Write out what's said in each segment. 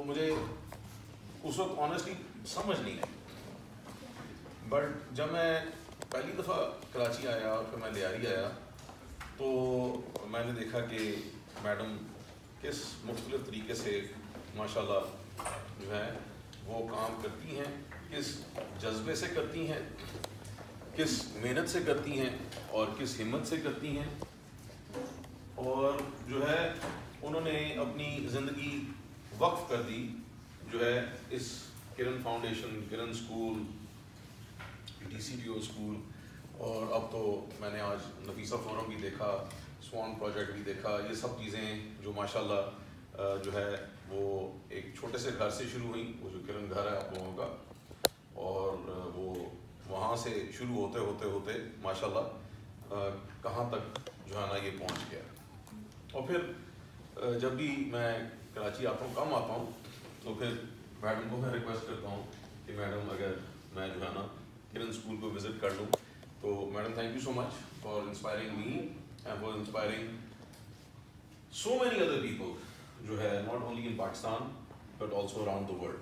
मुझे उस वक्त ऑनेस्टली समझ नहीं आई। बट जब मैं पहली दफ़ा कराची आया और फिर मैं लियारी आया तो मैंने देखा कि मैडम किस मुख्तलिफ़ तरीके से माशाल्लाह जो है वो काम करती हैं, किस जज्बे से करती हैं, किस मेहनत से करती हैं और किस हिम्मत से करती हैं। और जो है उन्होंने अपनी ज़िंदगी वक्फ कर दी जो है इस किरण फाउंडेशन, किरण स्कूल, DCTO स्कूल, और अब तो मैंने आज नफीसा फोरम भी देखा, स्वान प्रोजेक्ट भी देखा। ये सब चीज़ें जो माशाल्लाह जो है वो एक छोटे से घर से शुरू हुई, वो जो किरण घर है आप लोगों का, और वो वहाँ से शुरू होते होते होते माशाल्लाह कहाँ तक जो है ना ये पहुँच गया। और फिर जब भी मैं कराची आता हूँ, कम आता हूँ, तो फिर मैडम को मैं रिक्वेस्ट करता हूँ कि मैडम अगर मैं जो है ना किरण स्कूल को विज़िट कर लूँ। तो madam thank you so much for inspiring me and for inspiring so many other people जो है not only in Pakistan but also around the world.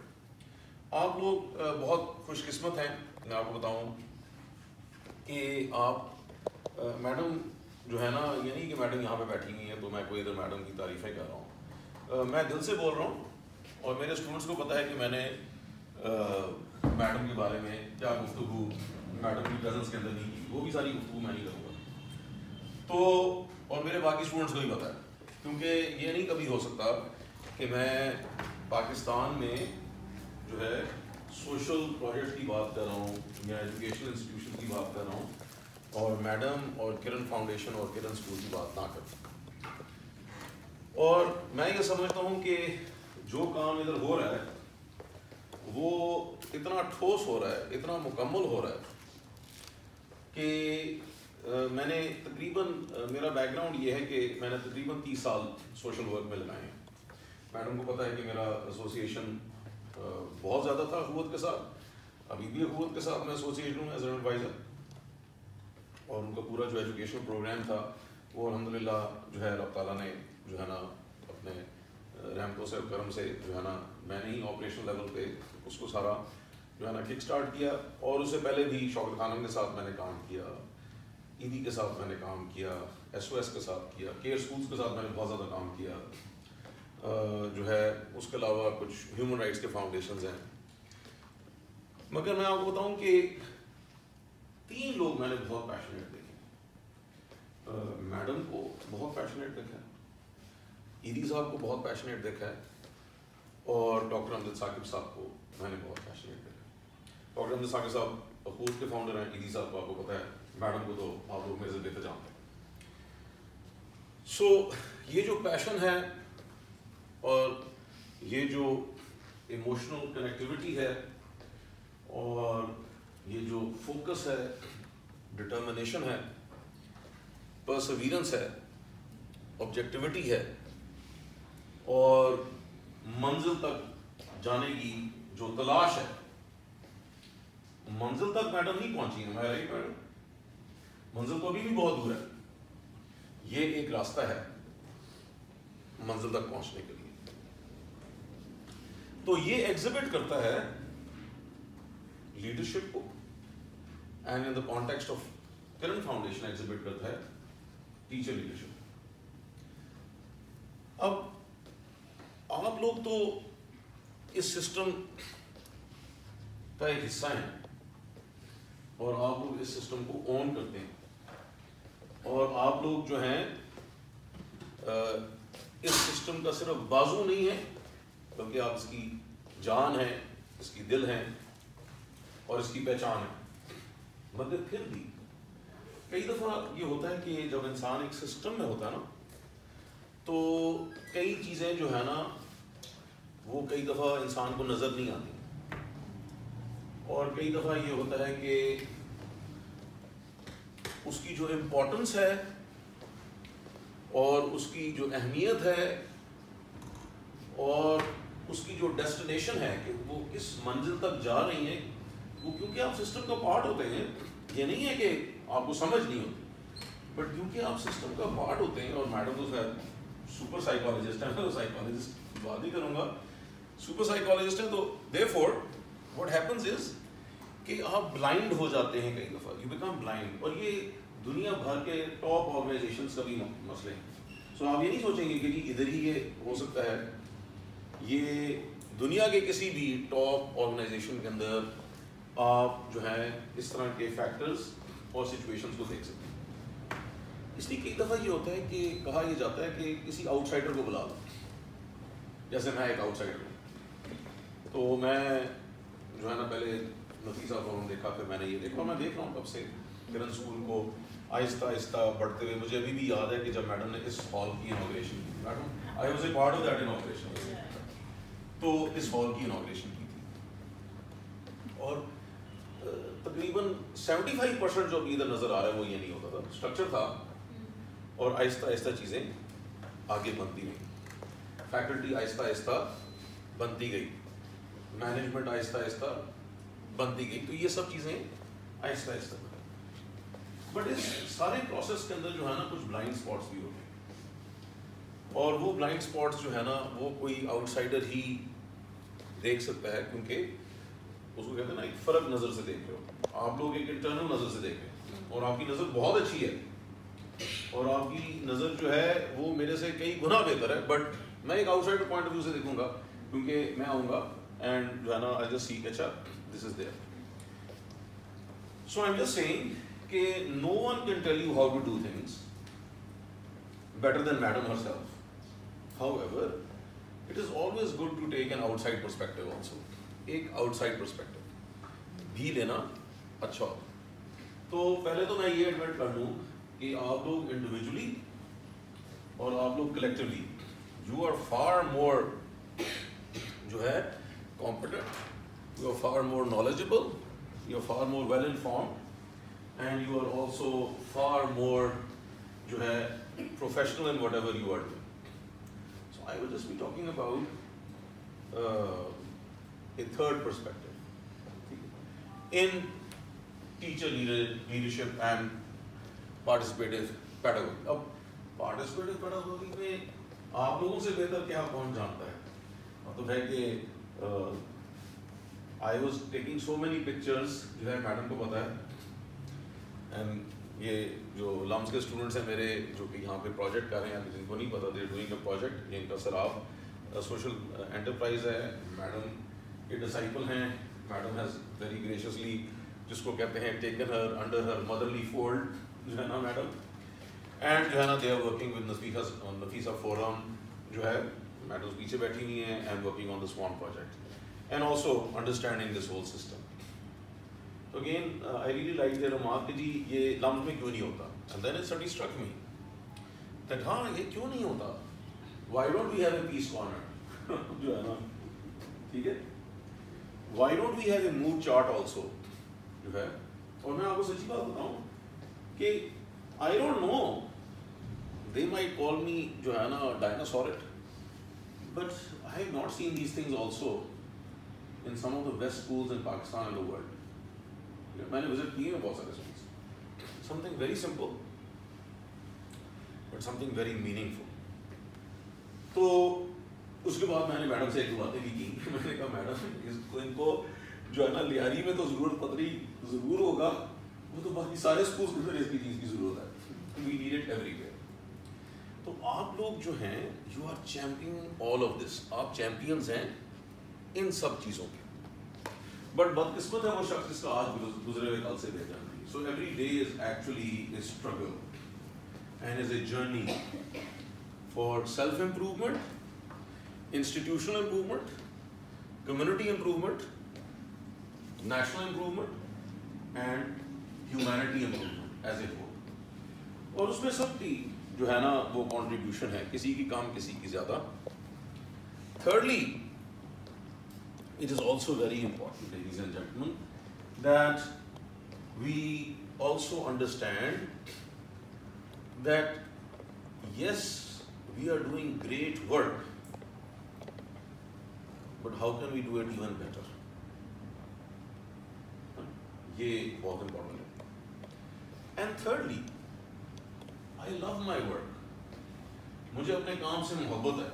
आप लोग बहुत खुशकिस्मत हैं। मैं आपको बताऊँ कि आप मैडम जो है ना, ये नहीं कि मैडम यहाँ पे बैठी हुई है तो मैं कोई इधर मैडम की तारीफ़ें कर रहा हूँ। मैं दिल से बोल रहा हूँ और मेरे स्टूडेंट्स को पता है कि मैंने मैडम के बारे में क्या गुफ्तगू मैडम की प्रेजेंस के अंदर नहीं की, वो भी सारी गुफ्तगू मैं नहीं करूँगा। तो और मेरे बाकी स्टूडेंट्स को भी पता है, क्योंकि ये नहीं कभी हो सकता कि मैं पाकिस्तान में जो है सोशल प्रोजेक्ट की बात कर रहा हूँ या एजुकेशनल इंस्टीट्यूशन की बात कर रहा हूँ और मैडम और किरण फाउंडेशन और किरण स्कूल की बात ना करूँ। और मैं ये समझता हूँ कि जो काम इधर हो रहा है वो इतना ठोस हो रहा है, इतना मुकम्मल हो रहा है कि मैंने तकरीबन मेरा बैकग्राउंड ये है कि मैंने तकरीबन 30 साल सोशल वर्क में लगाए हैं। मैडम को पता है कि मेरा एसोसिएशन बहुत ज़्यादा था अखुवत के साथ, अभी भी अखुवत के साथ मैं एसोसिएशन हूँ एज एन एडवाइज़र। और उनका पूरा जो एजुकेशनल प्रोग्राम था वो अल्हम्दुलिल्लाह जो है रब ताला ने जो है ना अपने रहमतों से और करम से जो है ना मैंने ही ऑपरेशनल लेवल पे उसको सारा जो है ना किक स्टार्ट किया। और उससे पहले भी शौकत खानम के साथ मैंने काम किया, ईदी के साथ मैंने काम किया, SOS के साथ किया, केयर स्कूल्स के साथ मैंने बहुत ज़्यादा काम किया, जो है उसके अलावा कुछ ह्यूमन राइट्स के फाउंडेशंस हैं। मगर मैं आपको बताऊं कि 3 लोग मैंने बहुत पैशनेट देखे। मैडम को बहुत पैशनेट देखा है, ईदी साहब को बहुत पैशनेट देखा है, और डॉक्टर अमजद साकिब साहब को मैंने बहुत पैशनेट देखा। डॉक्टर अमजद साकिब साहब अखूत के फाउंडर हैं, ईदी साहब को आपको पता है, मैडम को तो आप लोग मेरे से बेहतर जानते हैं। सो ये जो पैशन है और ये जो इमोशनल कनेक्टिविटी है और ये जो फोकस है, डिटर्मिनेशन है, परसिवियरेंस है, ऑब्जेक्टिविटी है और मंजिल तक जाने की जो तलाश है, मंजिल तक मैडम नहीं पहुंची है, मैं राइट मैडम? मंजिल तो अभी भी बहुत दूर है। ये एक रास्ता है मंजिल तक पहुंचने के लिए। तो ये एग्जिबिट करता है लीडरशिप को, and in the context of Kiran foundation exhibit करता है टीचर लीडरशिप। अब आप लोग तो इस सिस्टम का एक हिस्सा हैं और आप लोग इस सिस्टम को ओन करते हैं, और आप लोग जो हैं इस सिस्टम का सिर्फ बाजू नहीं है बल्कि आप इसकी जान है, इसकी दिल है और इसकी पहचान है। मगर फिर भी कई दफ़ा ये होता है कि जब इंसान एक सिस्टम में होता है ना, तो कई चीज़ें जो है ना वो कई दफ़ा इंसान को नज़र नहीं आती, और कई दफ़ा ये होता है कि उसकी जो इम्पोर्टेंस है और उसकी जो अहमियत है और उसकी जो डेस्टिनेशन है कि वो किस मंजिल तक जा रही है, वो क्योंकि आप सिस्टम का पार्ट होते हैं, ये नहीं है कि आपको समझ नहीं होती, बट क्योंकि आप सिस्टम का पार्ट होते हैं। और मैडम तो शायद सुपर साइकोलॉजिस्ट है, मैं तो साइकोलॉजिस्ट बात ही करूँगा, सुपर साइकोलॉजिस्ट हैं, तो देयरफॉर व्हाट हैपेंस इज कि आप ब्लाइंड हो जाते हैं कई दफ़ा, यू बिकम ब्लाइंड। और ये दुनिया भर के टॉप ऑर्गेनाइजेशंस का भी मसले हैं। सो आप ये नहीं सोचेंगे कि इधर ही ये हो सकता है, ये दुनिया के किसी भी टॉप ऑर्गेनाइजेशन के अंदर आप जो है इस तरह के फैक्टर्स और सिचुएशंस को देख सकते हैं। इसलिए कई दफ़ा ये होता है कि कहा यह जाता है कि किसी आउटसाइडर को बुला लो। जैसे मैं एक आउटसाइडर हूँ, तो मैं जो है ना पहले नफीसा फोरम देखा, फिर मैंने ये देखा, मैं देख रहा हूँ तब से किरण स्कूल को आहिस्ता आहिस्ता बढ़ते हुए। मुझे अभी भी याद है कि जब मैडम ने इस हॉल की इनॉग्रेशन की, madam I was a part of that inauguration, तो इस हॉल की इनॉग्रेशन की थी, और तकरीबन 75% जो अभी इधर नज़र आ रहा है वो ये नहीं होता था, स्ट्रक्चर था, और आहिस्ता आहिस्ता चीज़ें आगे बनती गई, फैकल्टी आहिस्ता आहिस्ता बनती गई, मैनेजमेंट आहिस्ता आहिस्ता बनती गई, तो ये सब चीज़ें आहिस्ता आहिस्ता बनी। बट इस सारे प्रोसेस के अंदर जो है ना कुछ ब्लाइंड स्पॉट्स भी होते हैं, और वो ब्लाइंड स्पॉट्स जो है ना वो कोई आउटसाइडर ही देख सकता है, क्योंकि उसको कहते हैं ना एक फ़र्क नज़र से देख रहे हो आप लोग, एक इंटरनल नज़र से देख रहे हैं, और आपकी नज़र बहुत अच्छी है, और आपकी नज़र जो है वो मेरे से कई गुना बेहतर है, बट मैं एक आउटसाइडर पॉइंट ऑफ व्यू से देखूंगा, क्योंकि मैं आऊँगा एंड जो है ना आई जस्ट सी अच्छा this is there. So I am just saying कि no one can tell you how to do things better than madam herself. However it is always good to take an outside perspective also, एक outside perspective भी लेना अच्छा हो। तो पहले तो मैं ये एडमिट कर लूँ कि आप लोग इंडिविजुअली और आप लोग कलेक्टिवली यू आर फार मोर जो है competent, you are far more knowledgeable, you are far more well informed, and you are also far more जो है professional in whatever you are doing. So I will just be talking about a third perspective in teacher leadership and participative pedagogy. अब participative pedagogy में आप लोगों से बेहतर क्या कौन जानता है, मतलब है कि I was taking so many pictures, जो है मैडम को पता है, एंड ये जो लम्स के स्टूडेंट्स हैं मेरे जो कि यहाँ पे प्रोजेक्ट कर रहे हैं, जिनको नहीं पता दे डूइंग अ प्रोजेक्ट, ये इनका सराफ सोशल एंटरप्राइज है, मैडम के डिसाइपल हैं, मैडम हैज़ वेरी ग्रेशियसली जिसको कहते हैं taken her under her motherly fold, जो है ना मैडम, एंड जो है ना they are working with Nafisa forum, जो है मैडम पीछे बैठी हुई हैं, and working on the swan project and also understanding this whole system. तो again I really like their remark कि जी ये लम्स में क्यों नहीं होता, and then it suddenly struck me that हाँ ये क्यों नहीं होता, why don't we have a peace corner जो है ना, ठीक है, why don't we have a mood chart also, जो है। और मैं आपको सच्ची बात बताऊं कि I don't know, they might call me जो है ना dinosauric, but I have not seen these things also in some of the best schools in Pakistan and the world. मैंने विजिट किए हैं बहुत सारे schools, something very simple but something very meaningful. तो उसके बाद मैंने मैडम से एक दो बातें भी की, मैंने कहा मैडम इनको जो है ना लियारी में तो ज़रूरत पतरी ज़रूर होगा, वो तो बाकी सारे स्कूल्स में इसकी चीज़ की ज़रूरत है, we need it everywhere. तो आप लोग जो हैं you are champion all of this, आप चैम्पियंस हैं इन सब चीज़ों के, बट बदकिस्मत है वो शख्स जिसका आज गुजरे हुए कल से बेहतर नहीं। So every day is actually a struggle and is a journey for self improvement, institutional improvement, community improvement, national improvement and humanity improvement as a whole. और उसमें सबकी जो है ना वो कंट्रीब्यूशन है, किसी की कम किसी की ज़्यादा। Thirdly, it is also very important, ladies and gentlemen, that we also understand that yes, we are doing great work, but how can we do it even better? ये बहुत important है। And thirdly, I love my work. मुझे अपने काम से मोहब्बत है,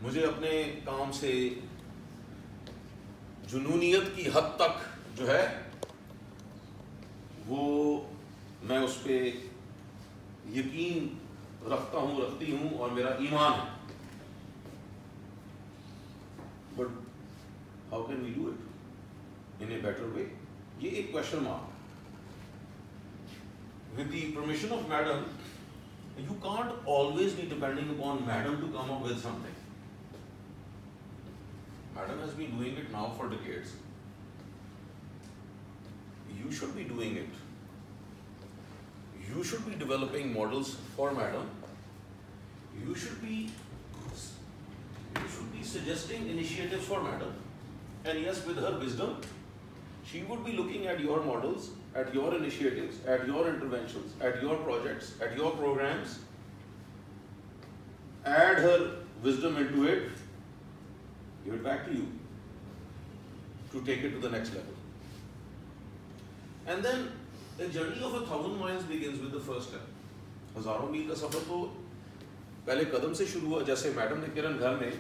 मुझे अपने काम से जुनूनियत की हद तक जो है वो मैं उस पर यकीन रखता हूँ, रखती हूँ, और मेरा ईमान है। But how can we do it in a better way? ये एक question mark. With the permission of madam, you can't always be depending upon madam to come up with something. Madam has been doing it now for decades. You should be doing it. You should be developing models for madam. You should be suggesting initiatives for madam. And yes, with her wisdom, she would be looking at your models, at your initiatives, at your interventions, at your projects, at your programs, add her wisdom into it, give it back to you to take it to the next level. And then the journey of 1,000 miles begins with the first step. हजारों मील का सफर तो पहले कदम से शुरू हुआ। जैसे madam ने किरण घर में,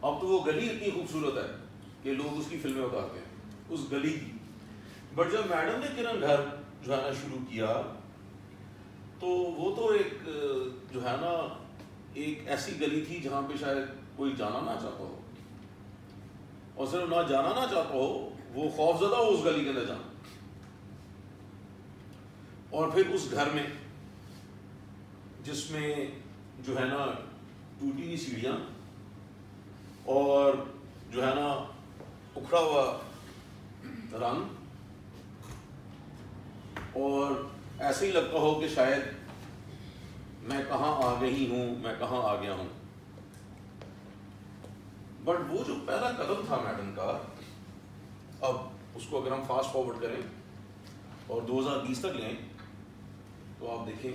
अब तो वो गली इतनी खूबसूरत है कि लोग उसकी फिल्में उतारते हैं उस गली की। बट जब मैडम ने किरण घर जो है ना शुरू किया, तो वो तो एक जो है ना एक ऐसी गली थी जहाँ पे शायद कोई जाना ना चाहता हो, और सिर्फ ना जाना ना चाहता हो, वो खौफजदा हो उस गली के अंदर जाना। और फिर उस घर में जिसमें जो है ना टूटी हुई सीढ़ियाँ और जो है ना उखड़ा हुआ रंग, और ऐसे ही लगता हो कि शायद मैं कहाँ आ गई हूँ, मैं कहाँ आ गया हूँ। बट वो जो पहला कदम था मैडम का, अब उसको अगर हम फास्ट फॉरवर्ड करें और 2020 तक लें, तो आप देखें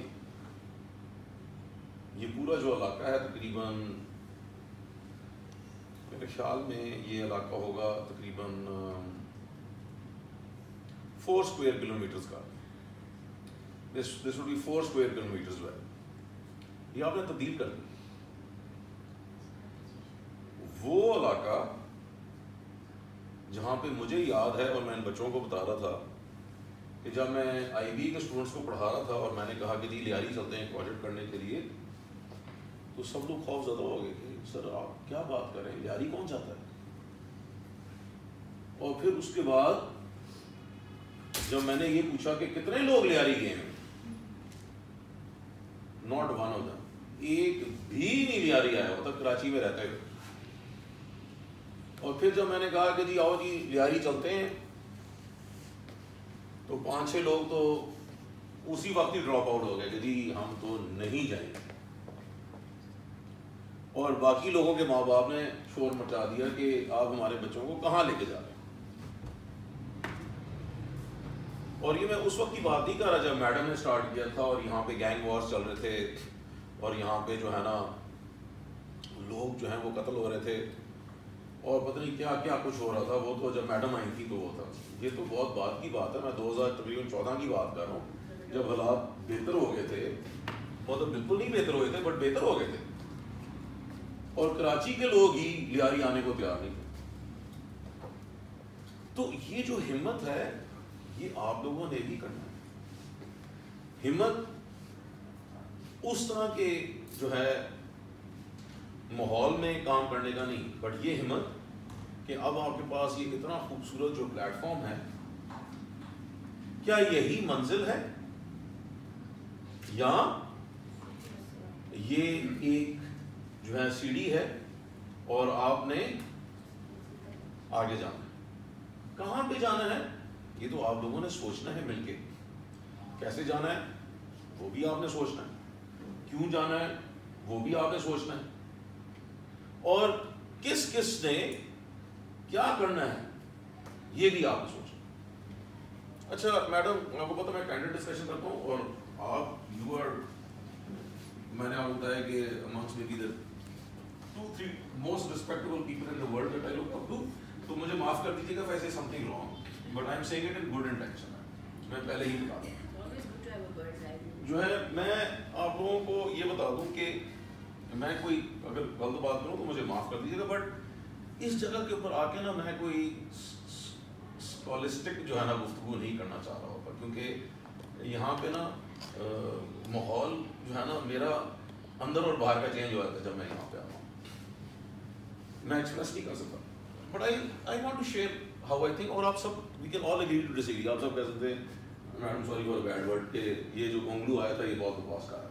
ये पूरा जो इलाका है तकरीबन, मेरे ख्याल में ये इलाका होगा तकरीबन 4 स्क्वायर किलोमीटर्स का। This would be 4 square kilometres well. ये आपने तब्दील कर दी। वो इलाका जहाँ पे मुझे याद है, और मैं इन बच्चों को बता रहा था कि जब मैं IB के स्टूडेंट्स को पढ़ा रहा था और मैंने कहा कि जी लियारी चलते हैं प्रोजेक्ट करने के लिए, तो सब लोग खौफजदा हो गए कि सर आप क्या बात कर रहे हैं, लियारी कौन चाहता है। और फिर उसके बाद जब मैंने ये पूछा कि कितने लोग लियारी गए हैं, नॉट वन ऑफ देम, एक भी नहीं लियारी आया होता कराची में रहते हुए। और फिर जब मैंने कहा कि जी आओ जी लियारी चलते हैं, तो 5-6 लोग तो उसी वक्त ही ड्रॉप आउट हो गए कि जी हम तो नहीं जाएंगे। और बाकी लोगों के माँ बाप ने शोर मचा दिया कि आप हमारे बच्चों को कहाँ लेके जा रहे हैं। और ये मैं उस वक्त की बात नहीं कर रहा जब मैडम ने स्टार्ट किया था और यहाँ पे गैंग वॉर्स चल रहे थे और यहाँ पे जो है ना लोग जो हैं वो कत्ल हो रहे थे और पता नहीं क्या क्या कुछ हो रहा था। वो तो जब मैडम आई थी तो वो था। ये तो बहुत बाद की बात है, मैं 2014 की बात कर रहा हूँ, जब हालात बेहतर हो गए थे। वो तो बिल्कुल नहीं बेहतर हुए थे, बट बेहतर हो गए थे, और कराची के लोग ही लियारी आने को तैयार नहीं थे। तो ये जो हिम्मत है ये आप लोगों ने भी करना है। हिम्मत उस तरह के जो है माहौल में काम करने का नहीं, बट ये हिम्मत कि अब आपके पास ये इतना खूबसूरत जो प्लेटफॉर्म है, क्या यही मंजिल है या ये एक जो है सीढ़ी है और आपने आगे जाना है। कहाँ पे जाना है ये तो आप लोगों ने सोचना है मिलके। कैसे जाना है वो भी आपने सोचना है, क्यों जाना है वो भी आपने सोचना है, और किस किस ने क्या करना है ये भी आपने सोचना। अच्छा मैडम, आपको पता मैं कैंडिडेट डिस्कशन करता हूँ और आप यू आर, मैंने आपको बताया कि amongst maybe the 2-3 most respectable people in the world that I look up to. तो मुझे माफ कर दीजिएगा if I say something wrong, but I am saying it in good intention। मैं पहले ही बता दूं, जो है मैं आप लोगों को ये बता दूं कि मैं कोई अगर गलत बात करूँ तो मुझे माफ़ कर दीजिएगा, बट इस जगह के ऊपर आके ना मैं कोई स्कॉलिस्टिक जो है ना गुफ्तगू नहीं करना चाह रहा होगा, क्योंकि यहाँ पे ना माहौल जो है ना मेरा अंदर और बाहर का चेंज हो जाता है जब मैं यहाँ पे आता हूँ। मैं एक्सप्रेस नहीं कर सकता, but I want to share how I think. और आप सब we can all agree to disagree. आप सब कह सकते हैं madam sorry for bad word के ये जो गोंगलू आया था ये बहुत बकवास का है,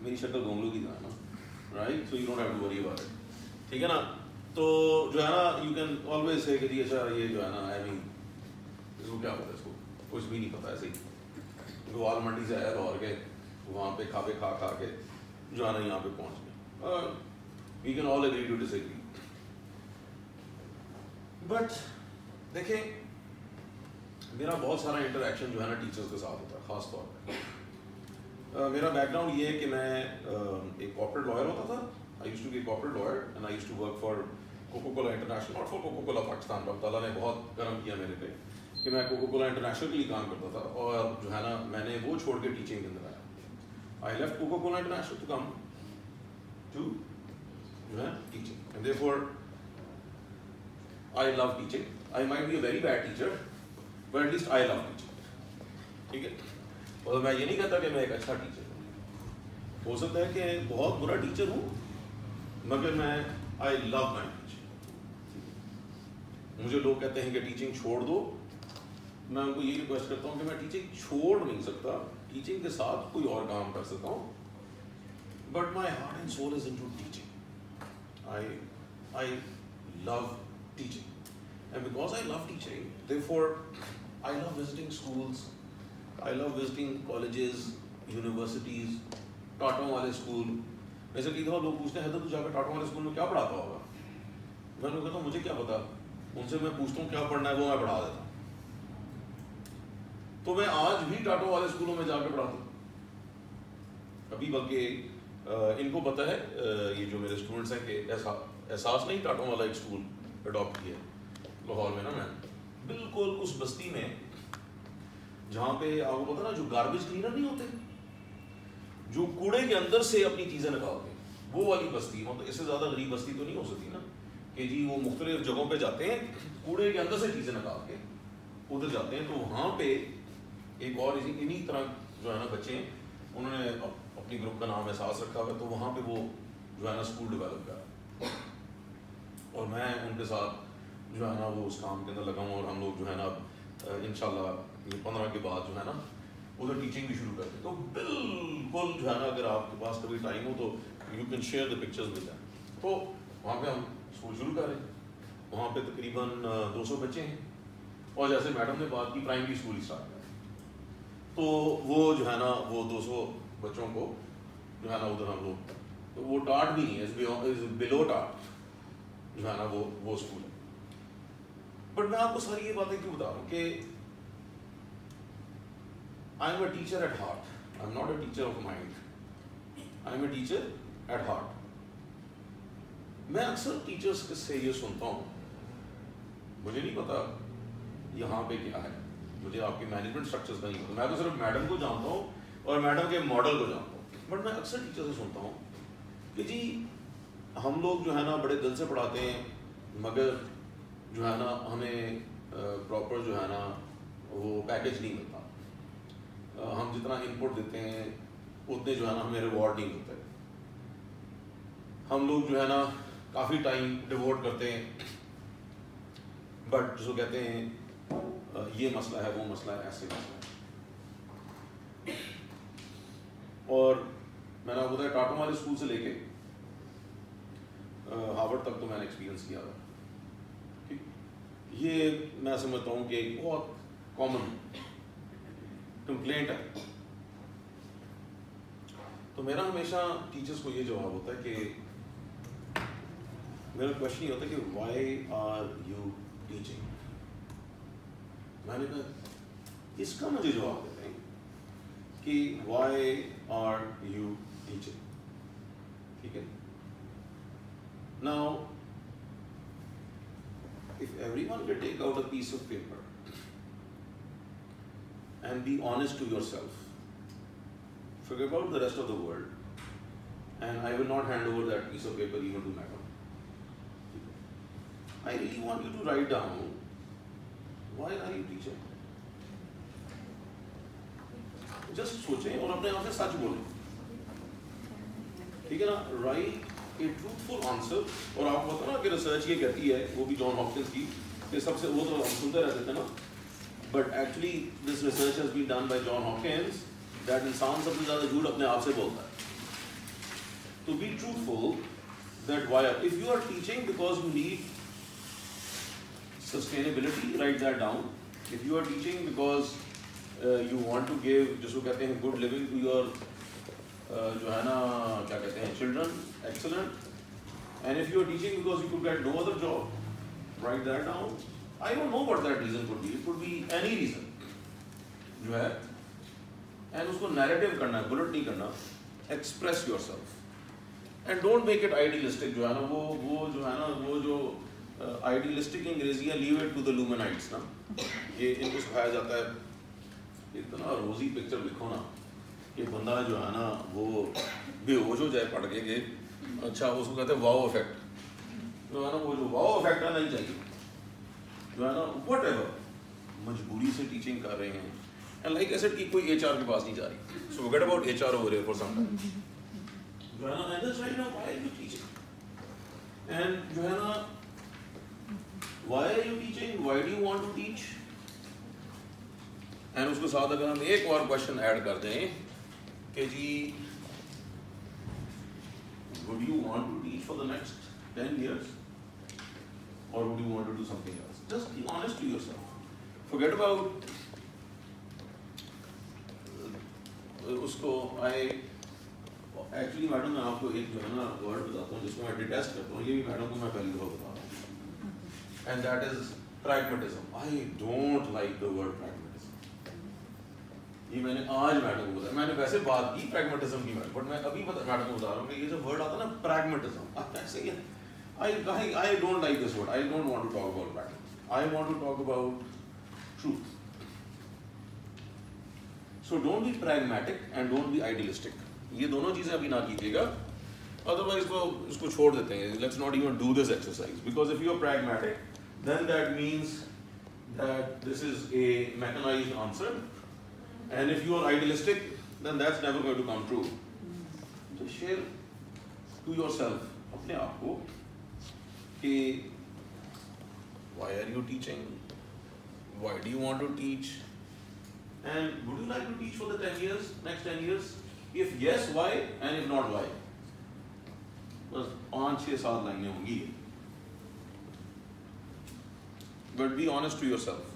मेरी शक्ल गोंगलू की था ना, right? So you don't have to worry about it, ठीक है ना? तो जो है ना यू कैन ऑलवेज से कि अच्छा ये जो है ना आई मीन इसको क्या पता, इसको कुछ भी नहीं पता, ऐसे ही ग्वाल मंडी से आया लाहौर के, वहाँ पे खा के जो है ना यहाँ पे पहुँच गए। We can all agree to disagree, but देखें मेरा बहुत सारा इंटरेक्शन जो है ना टीचर्स के साथ होता है, ख़ास तौर पे मेरा बैकग्राउंड ये है कि मैं एक कॉर्पोरेट लॉयर होता था। I used to be corporate lawyer and I used to work for coca cola international, not for coca cola Pakistan. रब ताला ने बहुत करम किया मेरे पे कि मैं कोको-कोला इंटरनेशनल के लिए काम करता था, और जो है ना मैंने वो छोड़ के टीचिंग के अंदर आया। I left coca cola international to come to जो है teaching, and therefore I love teaching. I might be a very bad teacher but at least I love teaching, ठीक है? और मैं ये नहीं कहता कि मैं एक अच्छा टीचर हूँ, हो सकता है कि बहुत बुरा टीचर हूँ, मगर मैं आई लव माई टीचिंग। मुझे लोग कहते हैं कि टीचिंग छोड़ दो, मैं उनको ये रिक्वेस्ट करता हूँ कि मैं टीचिंग छोड़ नहीं सकता, टीचिंग के साथ कोई और काम कर सकता हूँ, but my heart and soul is into teaching. I love teaching, and because I love teaching, therefore I love visiting schools, I love visiting colleges, universities, टाटों वाले स्कूल। जैसे कई दफ़ा लोग पूछते हैं हैदर तू जाकर टाटों वाले स्कूल में क्या पढ़ाता होगा? मैं उनको कहता हूँ मुझे क्या पता, उनसे मैं पूछता हूँ क्या पढ़ना है, वो मैं पढ़ा देता हूँ। तो मैं आज भी टाटों वाले स्कूलों में जाकर पढ़ाता हूँ अभी, बल्कि इनको पता है ये जो मेरे स्टूडेंट्स हैं कि ऐसा एहसास नहीं टाटों वाला एक स्कूल अडॉप्ट किया लाहौर में ना, मैं बिल्कुल उस बस्ती में जहाँ पे आपको पता ना जो गार्बेज क्लीनर नहीं होते, जो कूड़े के अंदर से अपनी चीज़ें निकालते हैं, वो वाली बस्ती। मतलब इससे ज़्यादा गरीब बस्ती तो नहीं हो सकती ना कि जी वो मुख्तलिफ जगहों पे जाते हैं, कूड़े के अंदर से चीज़ें निकाल के उधर जाते हैं। तो वहाँ पे एक और इन्हीं तरह जो है ना बच्चे हैं, उन्होंने अपनी ग्रुप का नाम एहसास रखा हुआ है, तो वहाँ पे वो जो है ना स्कूल डेवलप करा, और मैं उनके साथ जो है ना वो उस काम के अंदर लगा हूँ। और हम लोग जो है ना इंशाल्लाह ये 15 के बाद जो है ना उधर टीचिंग भी शुरू करते हैं। तो बिल्कुल जो है ना अगर आपके पास कभी टाइम हो तो you can share the pictures with them. तो वहाँ पे हम स्कूल शुरू कर रहे हैं, वहाँ पे तकरीबन 200 बच्चे हैं, और जैसे मैडम ने बात की प्राइमरी स्कूल ही स्टार्ट करें, तो वो जो है ना वो 200 बच्चों को जो है ना उधर हम लोग, तो वो टाट भी नहीं है, इज बिलो टाट जो है ना वो स्कूल है। बट मैं आपको सारी ये बातें क्यों बता रहा हूँ कि I am a teacher at heart, I am not a teacher of mind, I am a teacher at heart. मैं अक्सर टीचर्स से ये सुनता हूँ, मुझे नहीं पता यहाँ पे क्या है, मुझे आपके मैनेजमेंट स्ट्रक्चर्स का नहीं पता, मैं तो सिर्फ मैडम को जानता हूँ और मैडम के मॉडल को जानता हूँ। बट मैं अक्सर टीचर से सुनता हूँ कि जी हम लोग जो है ना बड़े दिल से पढ़ाते हैं, मगर जो है ना हमें प्रॉपर जो है ना वो पैकेज नहीं मिलता, हम जितना इनपुट देते हैं उतने जो है ना हमें रिवॉर्ड नहीं मिलते, हम लोग जो है ना काफ़ी टाइम डिवोट करते हैं, बट जो कहते हैं ये मसला है, वो मसला है, ऐसे मसला है। और मैंने आपको बताया टाटों वाले स्कूल से लेके हार्वर्ड तक तो मैंने एक्सपीरियंस किया था। ये मैं समझता हूँ कि एक बहुत कॉमन कंप्लेंट है। तो मेरा हमेशा टीचर्स को ये जवाब होता है कि मेरा क्वेश्चन ये होता है कि व्हाई आर यू टीचिंग। मैंने कहा इसका मुझे जवाब देते हैं कि व्हाई आर यू टीचिंग, ठीक है? Now if everyone can take out a piece of paper and be honest to yourself, forget about the rest of the world, and I will not hand over that piece of paper even to madam. I really want you to write down why are you teaching. Just सोचें और अपने आप से सच बोलें, ठीक है ना? Write a truthful answer. और आपको पता ना कि रिसर्च ये कहती है, वो भी जॉन हॉपकिंस की, कि सबसे वो तो हम सुनते रहते थे ना, but actually this research has been done by John Hopkins that इंसान सबसे ज़्यादा झूठ अपने आप से बोलता है. To be truthful, that why if you are teaching because you need sustainability, write that down. If you are teaching because you want to give, जिसको कहते हैं good living to your जो है ना क्या कहते हैं children, excellent. And if you are teaching because you could get no other job, write that down. I don't know what that reason could be. It could be any reason जो है, and उसको narrative करना है, bullet नहीं करना. Express yourself and don't make it idealistic. जो है ना वो जो है ना वो जो idealistic अंग्रेजी है, leave it to the Luminites ना. ये इनको सिखाया जाता है, इतना रोजी पिक्चर लिखो ना, ये बंदा जो है ना वो बेहोश हो जाए पढ़ के अच्छा, उसको कहते हैं वाओ इफेक्ट, जो है ना वो जो वाओ इफेक्ट है नहीं चाहिए, जो है ना व्हाटएवर, मजबूरी से टीचिंग कर रहे हैं. एंड लाइक आई सेड कि कोई एचआर के पास नहीं जा रही, so forget about HR over here for some time, जो है ना. And that's right now why are you teaching, and जो है ना why are you teaching, why do you want to teach. And उसके साथ अगर हम एक और क्वेश्चन ऐड कर दें कि जी would you want to teach for the next 10 years or would you want to do something else? Just be honest to yourself. Forget about उसको. I actually मैडम मैं आपको एक जो है ना वर्ड बताता हूँ जिसको मैं डिटेस्ट करता हूँ, ये भी मैडम को मैं पहली दफा बता रहा हूँ, and that is pragmatism. I don't like the word pragmatism. ये मैंने आज मैडम को बताया, मैंने वैसे बात की pragmatism की बात, बट मैं अभी मैडम को बता रहा हूँ कि ये जो वर्ड आता है ना pragmatism, ऐसे ही I don't like this word. I don't want to talk about pragmatism. I want to talk about truth. So don't be pragmatic and don't be idealistic. ये दोनों चीजें अभी ना कीजिएगा, otherwise इसको छोड़ देते हैं. Let's not even do this exercise, because if you are pragmatic, then that means that this is a mechanized answer. And if you are idealistic, then that's never going to come true. So share to yourself, अपने आप को, कि why are you teaching? Why do you want to teach? And would you like to teach for the 10 years, next 10 years? If yes, why? And if not, why? बस 5-6-7 लाइनें होंगी. But be honest to yourself.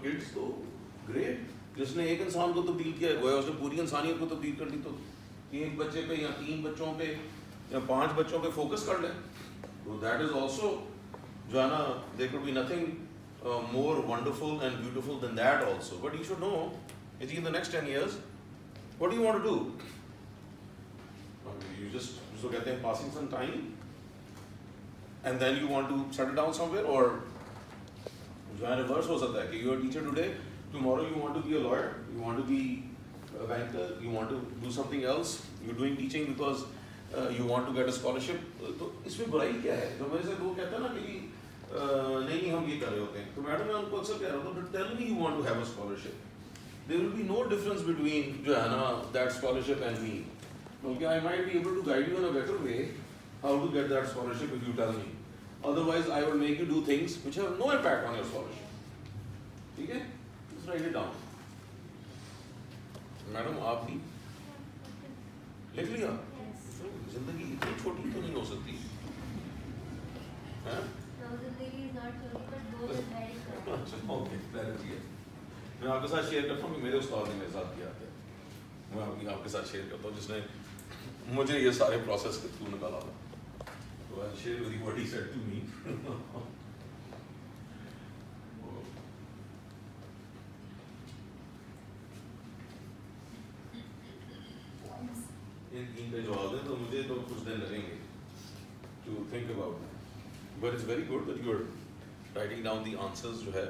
Kids तो great, जिसने एक इंसान को तब्दील किया है, गोया उसने पूरी इंसानियत को तब्दील कर दी. तो एक बच्चे पे या 3 बच्चों पे या 5 बच्चों पे फोकस कर ले, तो दैट इज ऑल्सो जो है ना, there could be nothing more wonderful and beautiful than that also. But you should know is in the next 10 years what do you want to do. You just, जिसको कहते हैं passing some time, and then you want to settle down somewhere, और जो है reverse हो सकता है कि you are teacher today, tomorrow you want to be a lawyer, you want to be a banker, you want to do something else, you doing teaching because you want to get a scholarship. तो इसमें बुराई क्या है? जो मेरे से लोग कहते हैं ना कि नहीं हम ये कर रहे होते हैं, तो मैडम मैं उनको अक्सर कह रहा हूँ, but tell me you want to have a scholarship, there will be no difference between जो है ना that scholarship and me. Okay, I might be able to guide you in a better way how to get that scholarship if you tell me. Otherwise, I will make you do things which have no impact on your scholarship. ठीक है? Just write it down. Madam आप भी लिख लिया? जिंदगी इतनी छोटी तो नहीं हो सकती है? ओके, क्लैरिटी है। मैं आपके साथ शेयर करता हूँ कि मेरे उस्ताद ने मेरे साथ किया था। मैं आपके साथ शेयर करता हूँ जिसने मुझे ये सारे प्रोसेस के थ्रू निकाला था। तो I share with you what he said to me. इन पे जवाब दें तो मुझे तो कुछ दिन लगेंगे to think about that, but it's very good that you are writing down the answers जो है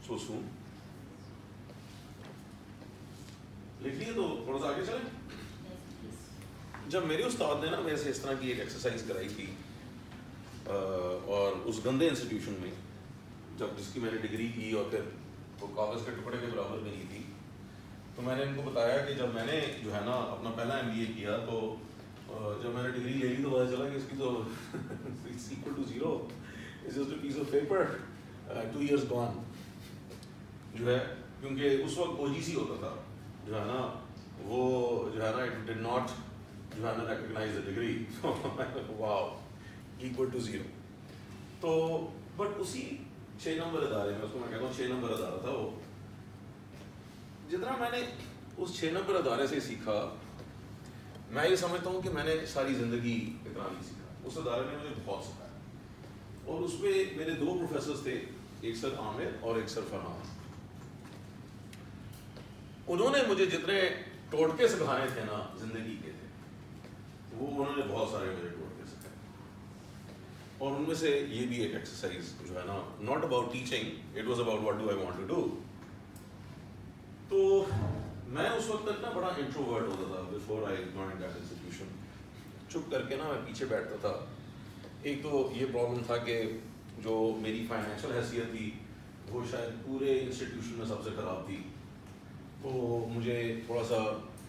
सो सून। लिख लिए तो थोड़ा सा आगे चलें। जब मेरे उस्ताद ने ना मेरे से इस तरह की एक एक्सरसाइज कराई थी और उस गंदे इंस्टीट्यूशन में, जब जिसकी मैंने डिग्री की और फिर वो कागज़ के टुकड़े के बराबर में नहीं थी, तो मैंने इनको बताया कि जब मैंने जो है ना अपना पहला MBA किया तो जब मैंने डिग्री ले ली तो पता चला कि इसकी तो it's equal to 0, it's just a piece of paper, 2 years gone जो है, क्योंकि उस वक्त OGC होता था जो है ना, वो जो है ना इट डिड नॉट जो है ना recognise the degree, wow equal to 0। तो बट उसी 6 नंबर अदारे में, उसको मैं कहता हूँ 6 नंबर अदारा था वो, जितना मैंने उस 6 नंबर अदारे से सीखा, मैं ये समझता हूँ कि मैंने सारी ज़िंदगी इतना नहीं सीखा। उस अदारे ने मुझे बहुत सिखाया और उसमें मेरे 2 प्रोफेसर्स थे, एक सर आमिर और एक सर फरहान। उन्होंने मुझे जितने टोटके सिखाए थे ना ज़िंदगी के थे, वो उन्होंने बहुत सारे मुझे टोटके सिखाए। और उनमें से ये भी एक एक्सरसाइज जो है ना, not about teaching, it was about what do I want to do. तो मैं उस वक्त तक ना बड़ा इंट्रोवर्ट होता था before I joined that institution. चुप करके ना मैं पीछे बैठता था। एक तो ये प्रॉब्लम था कि जो मेरी फाइनेंशियल हैसियत थी वो शायद पूरे इंस्टीट्यूशन में सबसे ख़राब थी, तो मुझे थोड़ा सा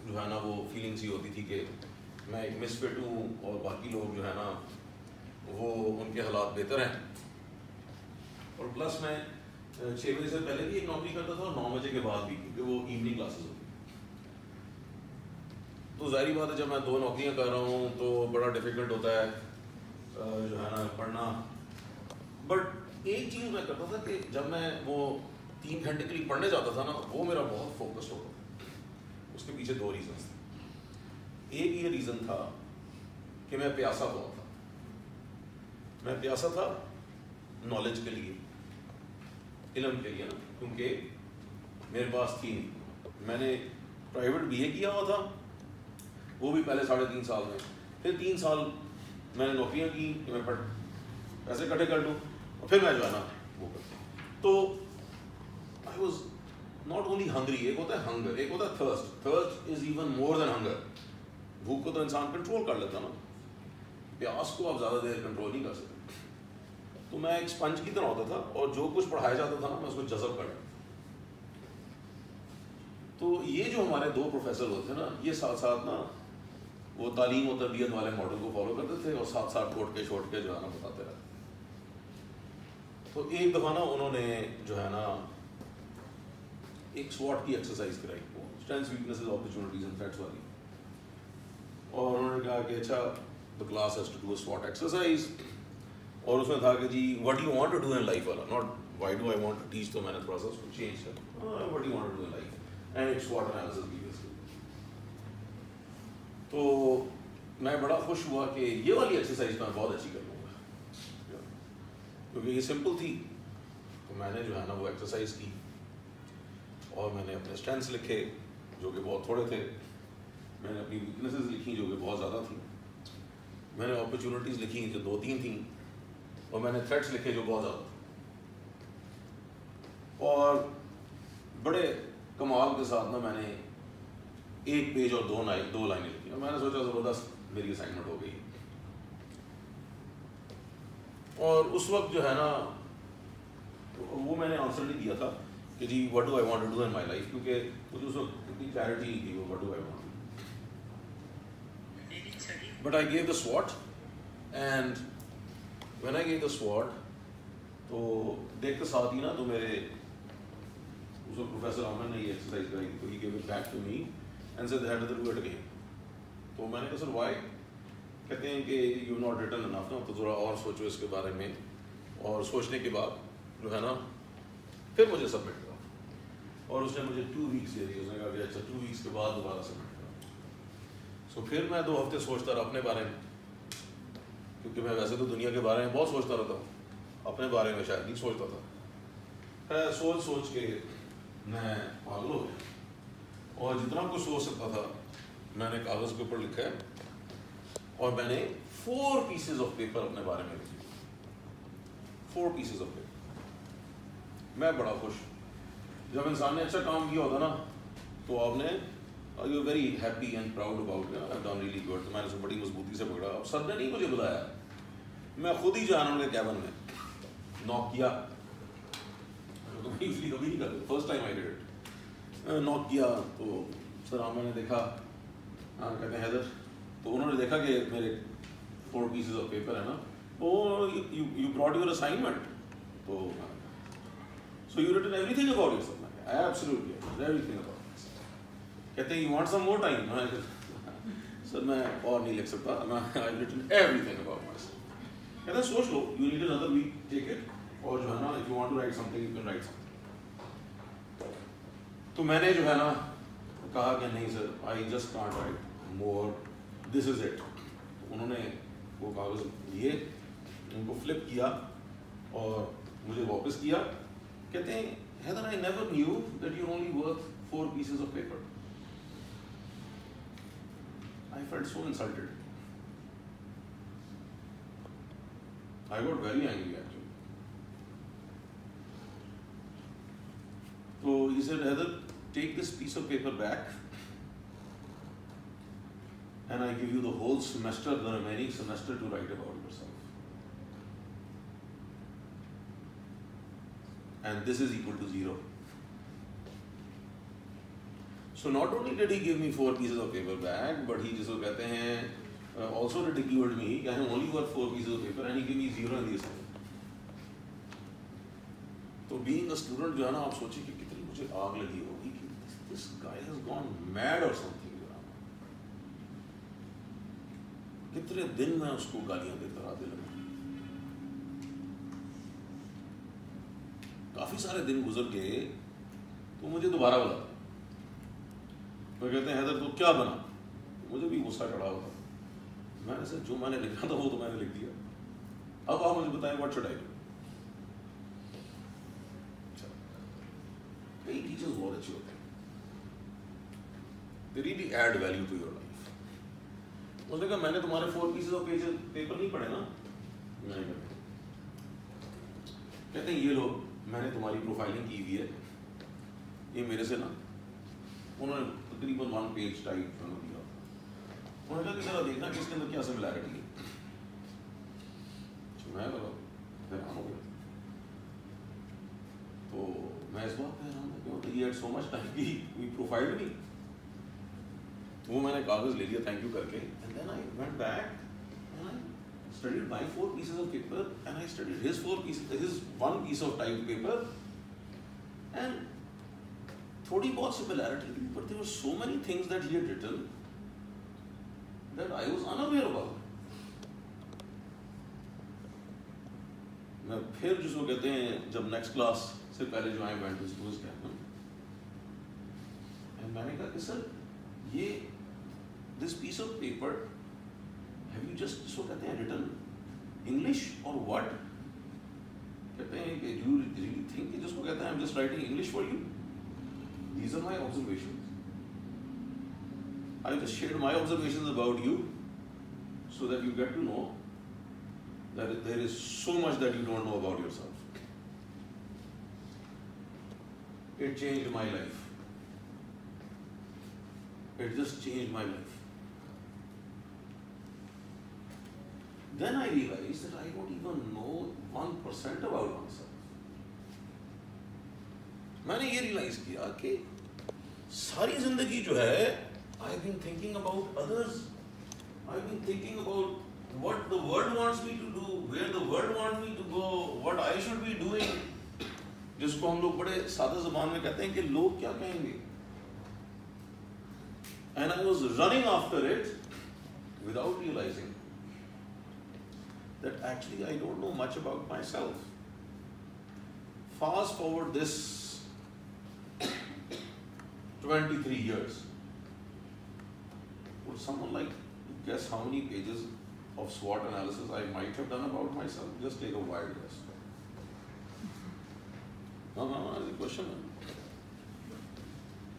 जो है ना वो फीलिंग सी होती थी कि मैं एक मिसफिट हूँ और बाकी लोग जो है ना वो उनके हालात बेहतर हैं। और प्लस मैं 6 बजे से पहले भी एक नौकरी करता था और 9 बजे के बाद भी, क्योंकि वो इवनिंग क्लासेस होती। तो जाहिर बात है जब मैं 2 नौकरियां कर रहा हूँ तो बड़ा डिफिकल्ट होता है जो है ना पढ़ना। बट एक चीज़ मैं करता था कि जब मैं वो 3 घंटे के लिए पढ़ने जाता था ना, वो मेरा बहुत फोकस्ड होता था। उसके पीछे 2 रीजन थे। एक ये रीज़न था कि मैं प्यासा बहुत था। मैं प्यासा था नॉलेज के लिए, इल्म के लिए ना, क्योंकि मेरे पास थी नहीं। मैंने प्राइवेट BA किया हुआ था, वो भी पहले 3.5 साल में, फिर 3 साल मैंने नौकरियां की कि मैं पैसे इकट्ठे कर लूँ और फिर मैं जो है ना वो करता। तो I was not only hungry, एक होता है हंगर, एक होता है thirst. Thirst is even more than hunger. भूख को तो इंसान कंट्रोल कर लेता ना, प्यास को आप ज़्यादा देर कंट्रोल नहीं कर सकते। तो मैं एक स्पंज की तरह होता था और जो कुछ पढ़ाया जाता था ना मैं उसको जज़ब कर लेता। तो ये जो हमारे 2 प्रोफेसर होते थे ना, ये साथ साथ ना वो तालीम और तरबियत वाले मॉडल को फॉलो करते थे और साथ साथ छोट के जो है ना बताते रहते। तो एक दफ़ा ना उन्होंने जो है ना एक SWOT की एक्सरसाइज कराई, वो strengths weaknesses opportunities and threats वाली। और उन्होंने कहा कि अच्छा the class has to do a SWOT exercise, और उसमें था कि जी what do you want to do in life वाला, not why do I want to teach. तो मैंने थोड़ा सा उसको चेंज किया, what do you want to do in life and it's SWOT analysis भी। तो मैं बड़ा खुश हुआ कि ये वाली एक्सरसाइज मैं बहुत अच्छी कर लूँगा, क्योंकि ये सिंपल थी। तो मैंने जो है ना वो एक्सरसाइज की और मैंने अपने स्ट्रेंथ्स लिखे जो कि बहुत थोड़े थे, मैंने अपनी वीकनेसेस लिखी जो कि बहुत ज़्यादा थी, मैंने अपॉर्चुनिटीज़ लिखी जो 2-3 थी, और मैंने थ्रेट्स लिखे जो बहुत ज़्यादा थे। और बड़े कमाल के साथ ना मैंने 1 पेज और 2 लाइनें लिखी और मैंने सोचा ज़बरदस्त मेरी असाइनमेंट हो गई। और उस वक्त जो है ना वो मैंने आंसर नहीं दिया था कि जी what do I want to do in my life, क्योंकि मुझे उस वक्त इतनी क्लैरिटी नहीं थी वो what do I want. But I gave the SWOT and when I gave the SWOT, तो देखते साथ ही ना तो मेरे उस वक्त प्रोफेसर आमिर ने ये एक्सरसाइज कराई, तो he gave it back to me and said had to do it again. तो मैंने कहा सर व्हाई, कहते हैं कि यू नॉट रिटन इनफ ना, तो ज़रा और सोचो इसके बारे में, और सोचने के बाद जो है ना फिर मुझे सबमिट करा। और उसने मुझे 2 वीक्स दे दिए, उसने कहा कि अच्छा 2 वीक्स के बाद दोबारा सबमिट करा। सो फिर मैं 2 हफ्ते सोचता रहा अपने बारे में, क्योंकि मैं वैसे तो दुनिया के बारे में बहुत सोचता रहता हूँ, अपने बारे में शायद नहीं सोचता था। सोच सोच के मैं पागल हो गया, और जितना कुछ सोच सकता था मैंने कागज़ के ऊपर लिखा है, और मैंने 4 पीसेज ऑफ पेपर अपने बारे में लिखे, 4 पीसेज ऑफ पेपर। मैं बड़ा खुश, जब इंसान ने अच्छा काम किया होता ना तो आपने you are very happy and proud about I have done really good. तो मैंने उसे बड़ी मजबूती से पकड़ा। अब सर ने नहीं मुझे बुलाया, मैं खुद ही जाना उनके कैबिन में नॉक किया, तो मैं यूजली कभी नहीं करता, first time I did it. Knock किया तो सर आमिर ने देखा, कहते हैं हैदर, तो उन्होंने देखा कि मेरे 4 पीसेज ऑफ पेपर है ना, तो यू ब्रॉट योर असाइनमेंट, तो so you written everything about yourself. Absolutely everything about yourself. कहते हैं you want some more time? Sir मैं और नहीं लिख सकता, I have written everything about myself. कहते हैं सोच लो, you need another week, take it, और जो है ना if you want to write something you can write something. तो मैंने जो है ना कहा कि नहीं sir, I just can't right more, this is it. उन्होंने वो कागज़ लिए, उनको फ्लिप किया और मुझे वापस किया। कहते हैं Haider, I never knew that you only worth 4 pieces of paper. I felt so insulted, I got very angry actually. तो he said, Haider, take this piece of paper back and I give you the whole semester, the remaining semester, to write about yourself. And this is equal to 0. So not only did he give me 4 pieces of paper back, but he जिसको कहते हैं also ridiculed me, I have only got 4 pieces of paper and he gave me 0 in the assignment. तो being a student जो है ना, आप सोचिए कि कितनी मुझे आग लगी होगी कि this guy has gone mad or something. कितने दिन मैं उसको गालियां देता रहा दिल में। काफी सारे दिन गुजर गए तो मुझे दोबारा बुला, तो कहते हैं हैदर तो क्या बना? मुझे भी गुस्सा चढ़ा हुआ था। मैंने सर जो मैंने लिखा था वो तो मैंने लिख दिया, अब आप मुझे बताएं व्हाट शुड आई डू। कई टीचर्स बहुत अच्छे होते हैं, they really add value to your life. उसने कहा मैंने तुम्हारे 4 पीसेज ऑफ पेपर नहीं पढ़े ना? मैंने कहा, कहते हैं ये लो, मैंने तुम्हारी प्रोफाइलिंग की हुई है, ये मेरे से ना, उन्होंने तकरीबन 1 पेज टाइप दिया। उन्होंने कहा कि जरा देखना कि इसके अंदर क्या सिमिलैरिटी है। मैं हैरान हो गया, तो मैं इस बात पे हैरान हूँ क्योंकि ये सो मच टाइम की प्रोफाइल नहीं। वो मैंने कागज ले लिया थैंक यू करके, and then I went back and I studied my 4 pieces of paper and I studied his 1 piece of typed paper, and थोड़ी बहुत similarity थी, but there were so many things that he had written that I was unaware about. मैं फिर जिसको कहते हैं जब next class से पहले जो I went to his cabin, and मैंने कहा कि सर ये this piece of paper, have you just so कहते हैं written English or what? कहते हैं कि do you really think कि जिसको कहते हैं I'm just writing English for you? These are my observations. I just shared my observations about you so that you get to know that there is so much that you don't know about yourself. It changed my life. It just changed my life. Then I realized that I don't even know 1% about myself. मैंने ये realise किया कि सारी जिंदगी जो है I've been thinking about others. I've been thinking about what the world wants me to do, where the world wants me to go, what I should be doing. जिसको हम लोग बड़े सादा ज़बान में कहते हैं कि लोग क्या कहेंगे. And I was running after it without realizing that actually I don't know much about myself. Fast forward this 23 years. Would someone like to guess how many pages of SWOT analysis I might have done about myself? Just take a wild guess. No, that's a question.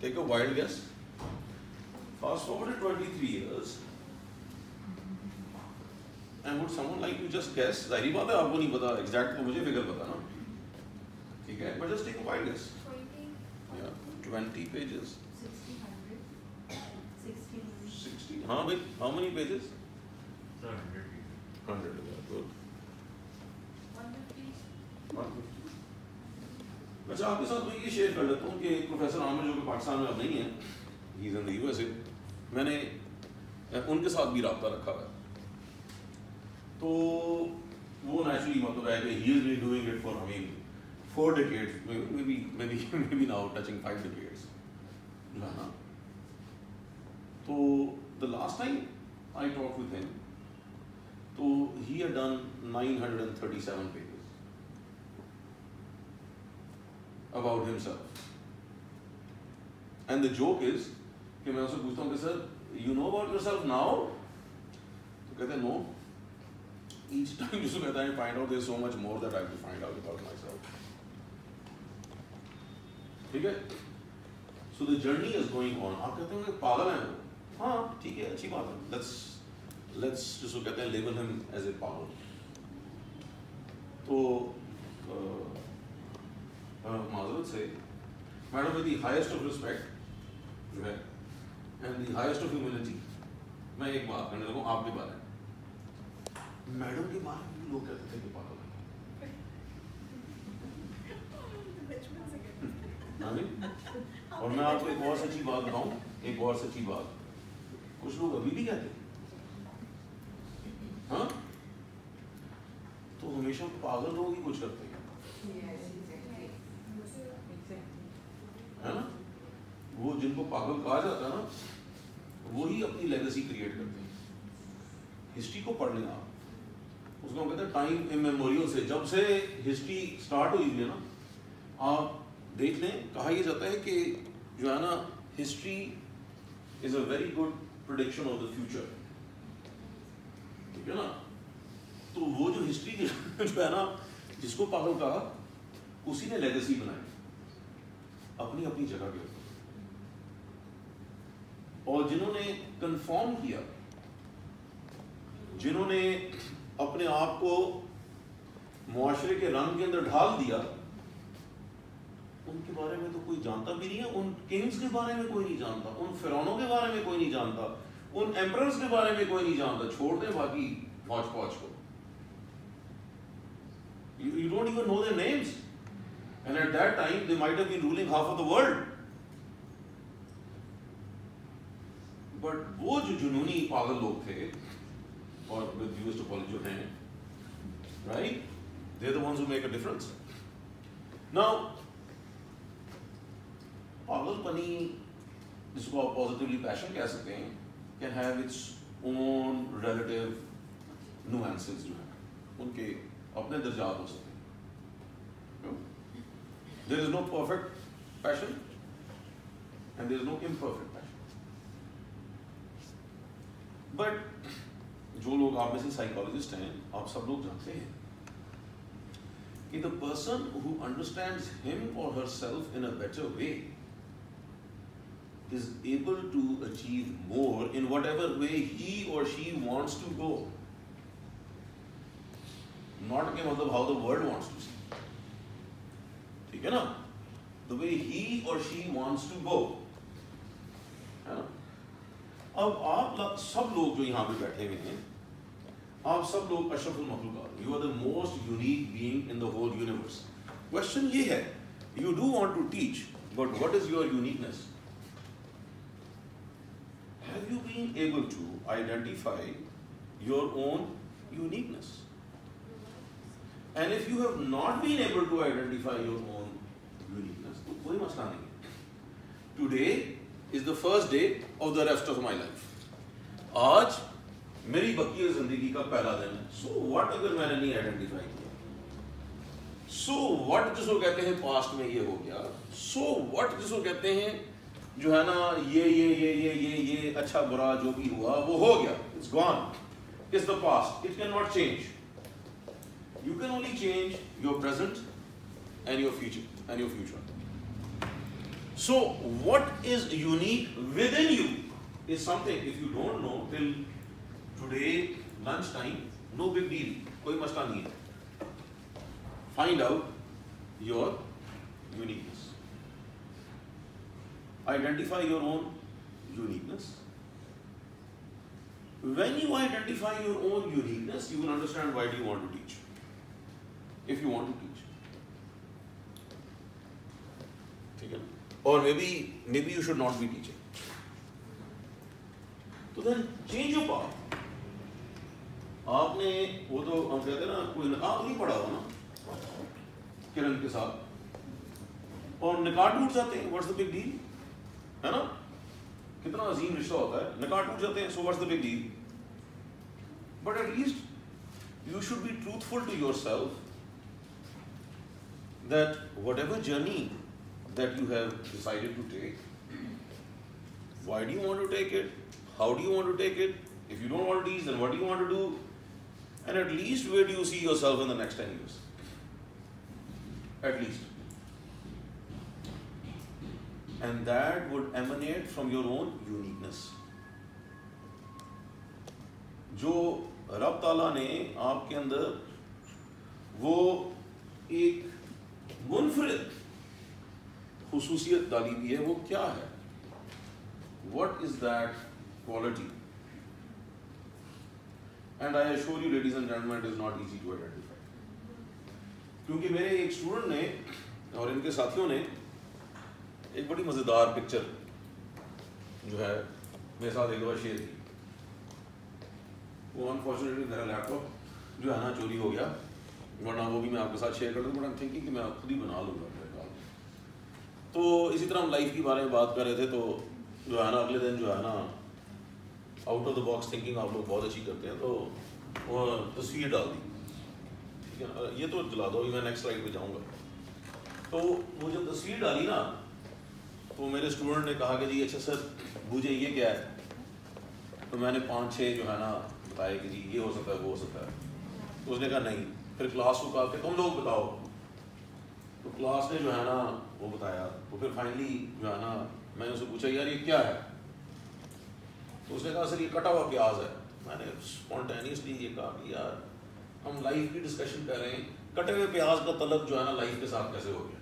Take a wild guess. Fast forward 23 years. And would someone like to just guess? जाहिर बात है आपको नहीं पता exact तो मुझे figure पता ना. ठीक है, but just take a wild guess. 20. Yeah, 20 pages. 60, 100. 60. हाँ भाई, how many pages? 100. 100. Good. 150. 150. अच्छा आपके साथ मैं ये शेयर कर लेता हूँ कि प्रोफेसर आमिर जो कि पाकिस्तान में अब नहीं है, ही इज इन द यूएसए, मैंने उनके साथ भी रब्ता रखा है. तो वो नेचुरली मतलब है कि he is been doing it for 4 decades, maybe now touching 5 decades. जो है ना. तो the last time I talked with him, तो he had done 937 pages about himself. And the joke is कि मैं उससे पूछता हूँ कि sir you know about yourself now? तो कहते हैं no. Each time जिसको कहता है I find out there's so much more that I have to find out about myself. ठीक है? So the journey is going on. आप कहते हैं पागल है वो. हाँ ठीक है, अच्छी बात है. Let's जिसको कहते हैं label him as a पागल. तो माज़रत से madam with the highest of respect जो है and the highest of humility, मैं एक बात करने लगा आपके बारे में. मैडम के बारे में लोग कहते थे कि पागल है. और मैं आपको एक और सच्ची बात बताऊं, एक और सच्ची बात, कुछ लोग अभी भी कहते हैं, हाँ, तो हमेशा पागल लोग ही कुछ करते हैं, है ना. वो जिनको पागल कहा जाता है ना, वो ही अपनी लेगेसी क्रिएट करते हैं. हिस्ट्री को पढ़ लें आप, उसको हम कहते हैं टाइम इमेमोरियल से, जब से हिस्ट्री स्टार्ट हुई है ना, आप देख लें, कहा यह जाता है कि जो है ना history is a very good prediction of the future. ठीक है ना. तो वो जो हिस्ट्री जो है ना, जिसको पागल कहा, उसी ने लेगेसी बनाई अपनी अपनी जगह के ऊपर. और जिन्होंने कंफर्म किया, जिन्होंने अपने आप को मुआशरे के रंग के अंदर ढाल दिया, उनके बारे में तो कोई जानता भी नहीं है. उन किंग्स के बारे में कोई नहीं जानता, उन फिरौनों के बारे में कोई नहीं जानता, उन एम्परर्स के बारे में कोई नहीं जानता. छोड़ दें बाकी फौज को. You don't even know their names. And at that time they might have been ruling half of the world. But वो जो जुनूनी पागल लोग थे, और with US to apology जो हैं, right? They're the ones who make a difference. Now, पागलपनी जिसको आप पॉजिटिवली पैशन कह सकते हैं, can have its own relative nuances जो है, उनके अपने दर्जात हो सकते हैं. There is no perfect passion and there is no imperfect passion. But जो लोग आप में से साइकोलॉजिस्ट हैं, आप सब लोग जानते हैं कि the person who understands him or herself in a better way is able to achieve more in whatever way he or she wants to go. Not के मतलब how the world wants to see. ठीक है ना? The way he or she wants to go. है ना? अब आप सब लोग जो यहाँ पे बैठे हुए हैं, आप सब लोग अशरफुल मखलूक़ात, you are the most unique being in the whole universe. Question ये है, you do want to teach, but what is your uniqueness? Have you been able to identify your own uniqueness? And if you have not been able to identify your own uniqueness, तो कोई मसला नहीं है. Today is the first day of the rest of my life. आज मेरी बकी जिंदगी का पहला दिन है, सो व्हाट अगर मैंने नहीं आइडेंटिफाई किया, सो व्हाट जिसको कहते हैं पास्ट में ये हो गया, सो व्हाट जिसको कहते हैं जो है ना ये अच्छा बुरा जो भी हुआ वो हो गया, it's gone, it's the past, it can not change. You can only change your present and your future. So what is unique within you is something, if you don't know till today lunchtime, no big deal, कोई मसला नहीं है. Find out your uniqueness. Identify your own uniqueness. When you identify your own uniqueness, you will understand why do you want to teach. If you want to teach, ठीक है, or maybe you should not be teaching. तो then change your path. आपने वो तो हम कहते हैं ना, कोई निकाह नहीं पढ़ा हो ना किरण के साथ और निकाह टूट जाते हैं, व्हाट्स द बिग डील, है ना? कितना अजीम रिश्ता होता है, निकाह टूट जाते हैं, so what's the big deal. But at least you should be truthful to yourself that whatever journey that you have decided to take, why do you want to take it, how do you want to take it, if you don't want to teach, then what do you want to do, and at least where do you see yourself in the next 10 years, at least. And that would emanate from your own uniqueness. जो रब ताला ने आपके अंदर वो एक मुनफरिद खुसूसियत डाली हुई है, वो क्या है? What is that quality? And I assure you, ladies and gentlemen, it is not easy to identify. क्योंकि मेरे एक स्टूडेंट ने और इनके साथियों ने एक बड़ी मज़ेदार पिक्चर जो है मेरे साथ एक बार शेयर की. वो अनफॉर्चुनेटली मेरा लैपटॉप जो है ना चोरी हो गया, वरना वो भी मैं आपके साथ शेयर कर दूँ, बट आई एम थिंकिंग कि मैं खुद ही बना लूँगा. तो इसी तरह हम लाइफ के बारे में बात कर रहे थे, तो जो है ना अगले दिन जो है ना out of the box thinking आप लोग बहुत अच्छी करते हैं, तो वो तस्वीर डाल दी, ठीक है ना, ये तो जला दो, अभी मैं नेक्स्ट स्लाइड पे जाऊँगा. तो वो जब तस्वीर डाली ना, तो मेरे स्टूडेंट ने कहा कि जी अच्छा सर बूझे ये क्या है. तो मैंने 5-6 जो है ना बताया कि जी ये हो सकता है, वो हो सकता है. तो उसने कहा नहीं. फिर क्लास को कहा कि तुम लोग बताओ. तो क्लास ने जो है ना वो बताया. तो फिर फाइनली जो है ना मैंने उससे पूछा यार ये क्या है. तो उसने कहा सर ये कटा हुआ प्याज है. मैंने स्पॉन्टेनियसली ये कहा कि यार हम लाइफ की डिस्कशन कर रहे हैं, कटे हुए प्याज का तलब जो है ना लाइफ के साथ कैसे हो गया.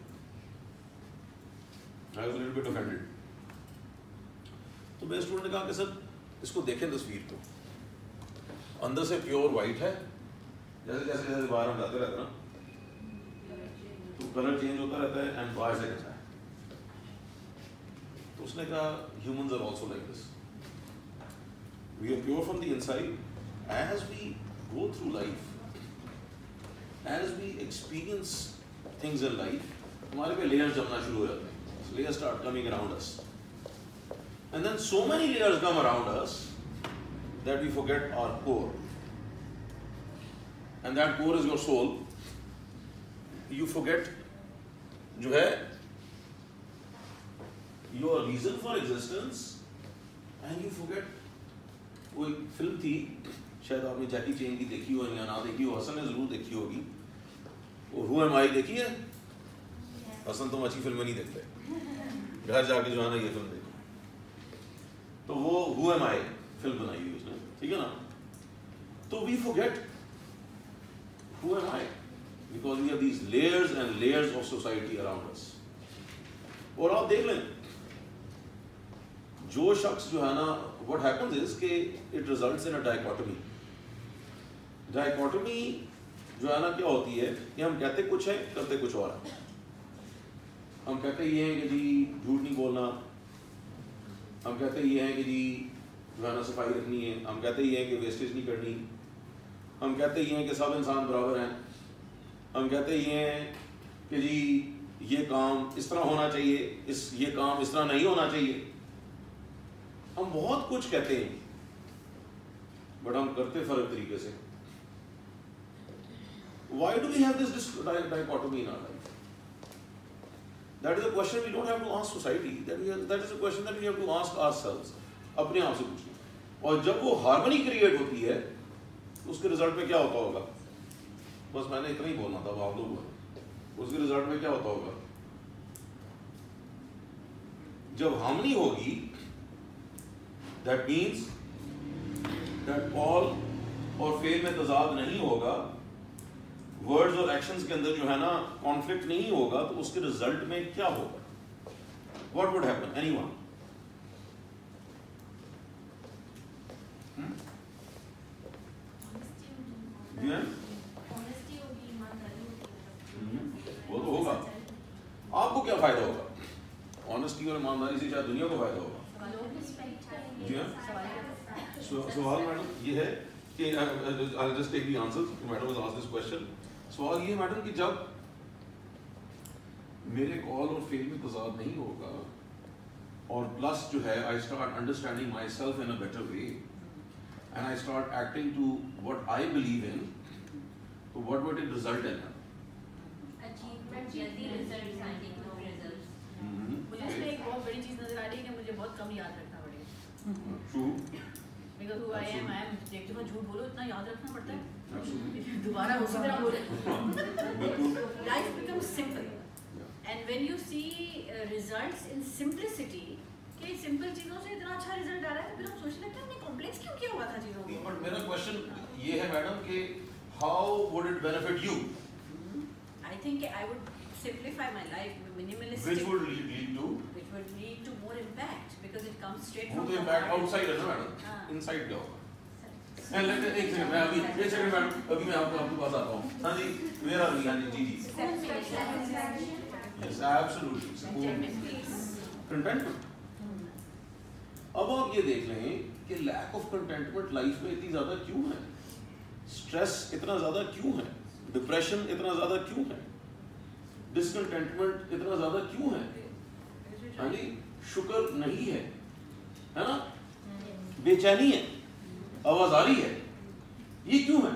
I was a little bit offended. तो मेरे स्टूडेंट ने कहा कि सर इसको देखें तस्वीर को, अंदर से प्योर वाइट है, जैसे जैसे जैसे बाहर हम जाते रहते ना तो कलर चेंज होता रहता है, एंड बाहर से कैसा है. तो उसने कहा humans are also like this. We are pure from the inside. As we go through life, as we experience things in life, हमारे पे लेयर्स जमना शुरू हो जाते हैं. Layers start coming around us, and then so many layers come around us that we forget our core, and that core is your soul. You forget जो है your reason for existence, and you forget. वो एक film थी, शायद आपने जैकी chain की देखी हो या ना देखी हो. हसन ने जरूर देखी होगी. वो Who Am I देखी है? हसन तुम अच्छी फिल्में नहीं देखते, घर जाके जो है ना ये फिल्म देखो. तो वो Who Am I फिल्म बनाई हुई उसने, ठीक है ना. तो we forget who am I because we have these layers and layers of society around us. और आप देख लें जो शख्स जो है ना, what happens is कि it results in a dichotomy. Dichotomy जो है ना क्या होती है कि हम कहते कुछ है, करते कुछ और है. हम कहते ये हैं कि जी झूठ नहीं बोलना, हम कहते ये हैं कि जी जो है ना सफाई रखनी है, हम कहते ये हैं कि वेस्टेज नहीं करनी, हम कहते ये हैं कि सब इंसान बराबर हैं, हम कहते ये हैं कि जी ये काम इस तरह होना चाहिए, ये काम इस तरह नहीं होना चाहिए. हम बहुत कुछ कहते हैं, बट हम करते फर्क तरीके से. Why do we have this dichotomy in our life? That is a question we don't have to ask society. That is a question that we have to ask ourselves. अपने आप से पूछिए. और जब वो हार्मनी क्रिएट होती है, उसके रिजल्ट में क्या होता होगा? बस मैंने इतना ही बोलना था, आप लोग. उसके रिजल्ट में क्या होता होगा? जब हार्मनी होगी, that means that all और फेल में तजाद नहीं होगा, वर्ड्स और एक्शंस के अंदर जो है ना कॉन्फ्लिक्ट नहीं होगा, तो उसके रिजल्ट में क्या होगा? What would happen? एनीवन? वो तो होगा. आपको क्या फायदा होगा? ऑनेस्टी और ईमानदारी से शायद दुनिया को फायदा होगा. जी हाँ. सवाल मैडम ये है कि I'll just take the answers. Madam was asked this question. सवाल ये मैडम कि जब मेरे कॉल और फेल में तजाद नहीं होगा और प्लस जो है I start understanding myself in a better way and I start acting to what I believe in, so what would it result in? Achievement जल्दी रिजल्ट आएंगे, no results. मुझे इसमें एक बहुत बड़ी चीज़ नजर आ रही है कि मुझे बहुत कम याद रखना पड़ेगा. True. Because who I am, एक दफा झूठ बोलो इतना याद रखना पड़ता है. Absolutely. दोबारा उसी तरह बोले. बिल्कुल. Life becomes simple. And when you see results in simplicity, कि simple चीज़ों से इतना अच्छा रिजल्ट आ रहा है, तो फिर हम सोचने लगते हैं हमने कॉम्प्लेक्स क्यों किया हुआ था चीज़ों को. But मेरा क्वेश्चन ये है मैडम कि how would it benefit you? I think I would simplify my life, minimalistic. Which would lead to? Which would lead to more impact because it comes straight वो from तो the impact heart. outside है ना madam? हाँ. Inside क्या होगा? एक second मैं अभी मैडम अभी मैं आपके पास आता हूँ. हाँ जी, where are we? हाँ जी जी. Yes, absolutely. Contentment. अब आप ये देख लें कि lack of contentment लाइफ में इतनी ज़्यादा क्यों है? स्ट्रेस इतना ज़्यादा क्यों है? डिप्रेशन इतना ज़्यादा क्यों है? डिसकंटेंटमेंट इतना ज़्यादा क्यों है? हाँ जी, शुक्र नहीं है, है ना? बेचैनी है, आवाज़ारी है, ये क्यों है?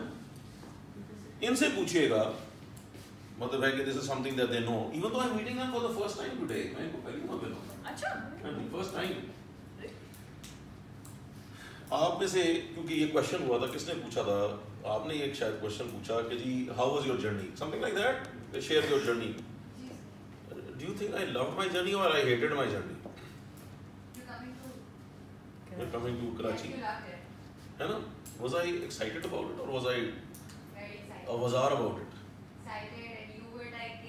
इनसे पूछिएगा, मतलब है कि this is something that they know. Even though I'm meeting them for the first time today, मैं इनको पहली बार मिला. अच्छा. First time. आप में से क्योंकि ये क्वेश्चन हुआ था, किसने पूछा था? आपने एक शायद क्वेश्चन पूछा कि जी how was your journey? Something like that. Share your journey. Do you think I loved my journey or I hated my journey? You're coming to Karachi. है ना? Was I excited about it or was I a bazaar about it? Excited, and you were like,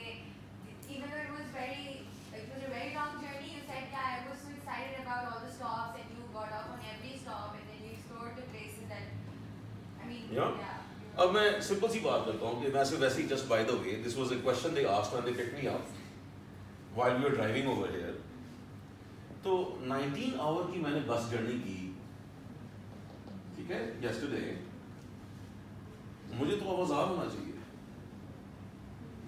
even though it was a very long journey, you said, yeah, I was so excited about all the stops, and you got off on every stop, and then you explored the places that, I mean, Yeah. अब मैं simple सी बात करता हूँ कि वैसे ही just by the way, this was a question they asked when they picked me up while we were driving over here. तो 19 our की मैंने बस जर्नी की, ठीक है, yesterday. मुझे तो आवाज़ार होना चाहिए,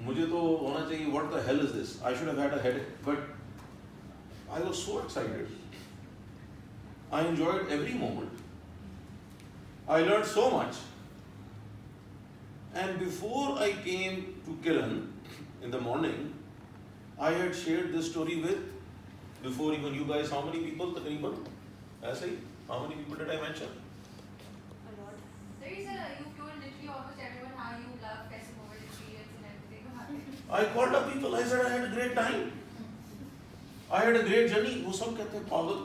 मुझे तो होना चाहिए what the hell is this? I should have had a headache, but I was so excited. I enjoyed every moment. I learned so much. And before I came to Kiran in the morning, I had shared this story with, before even you guys, how many people? Takriban? Aise hi? How many people did I mention? Teresa, you told literally almost everyone how you love festival experience and everything about it. I called up people, I said I had a great time. I had a great journey. वो सब कहते हैं पागल,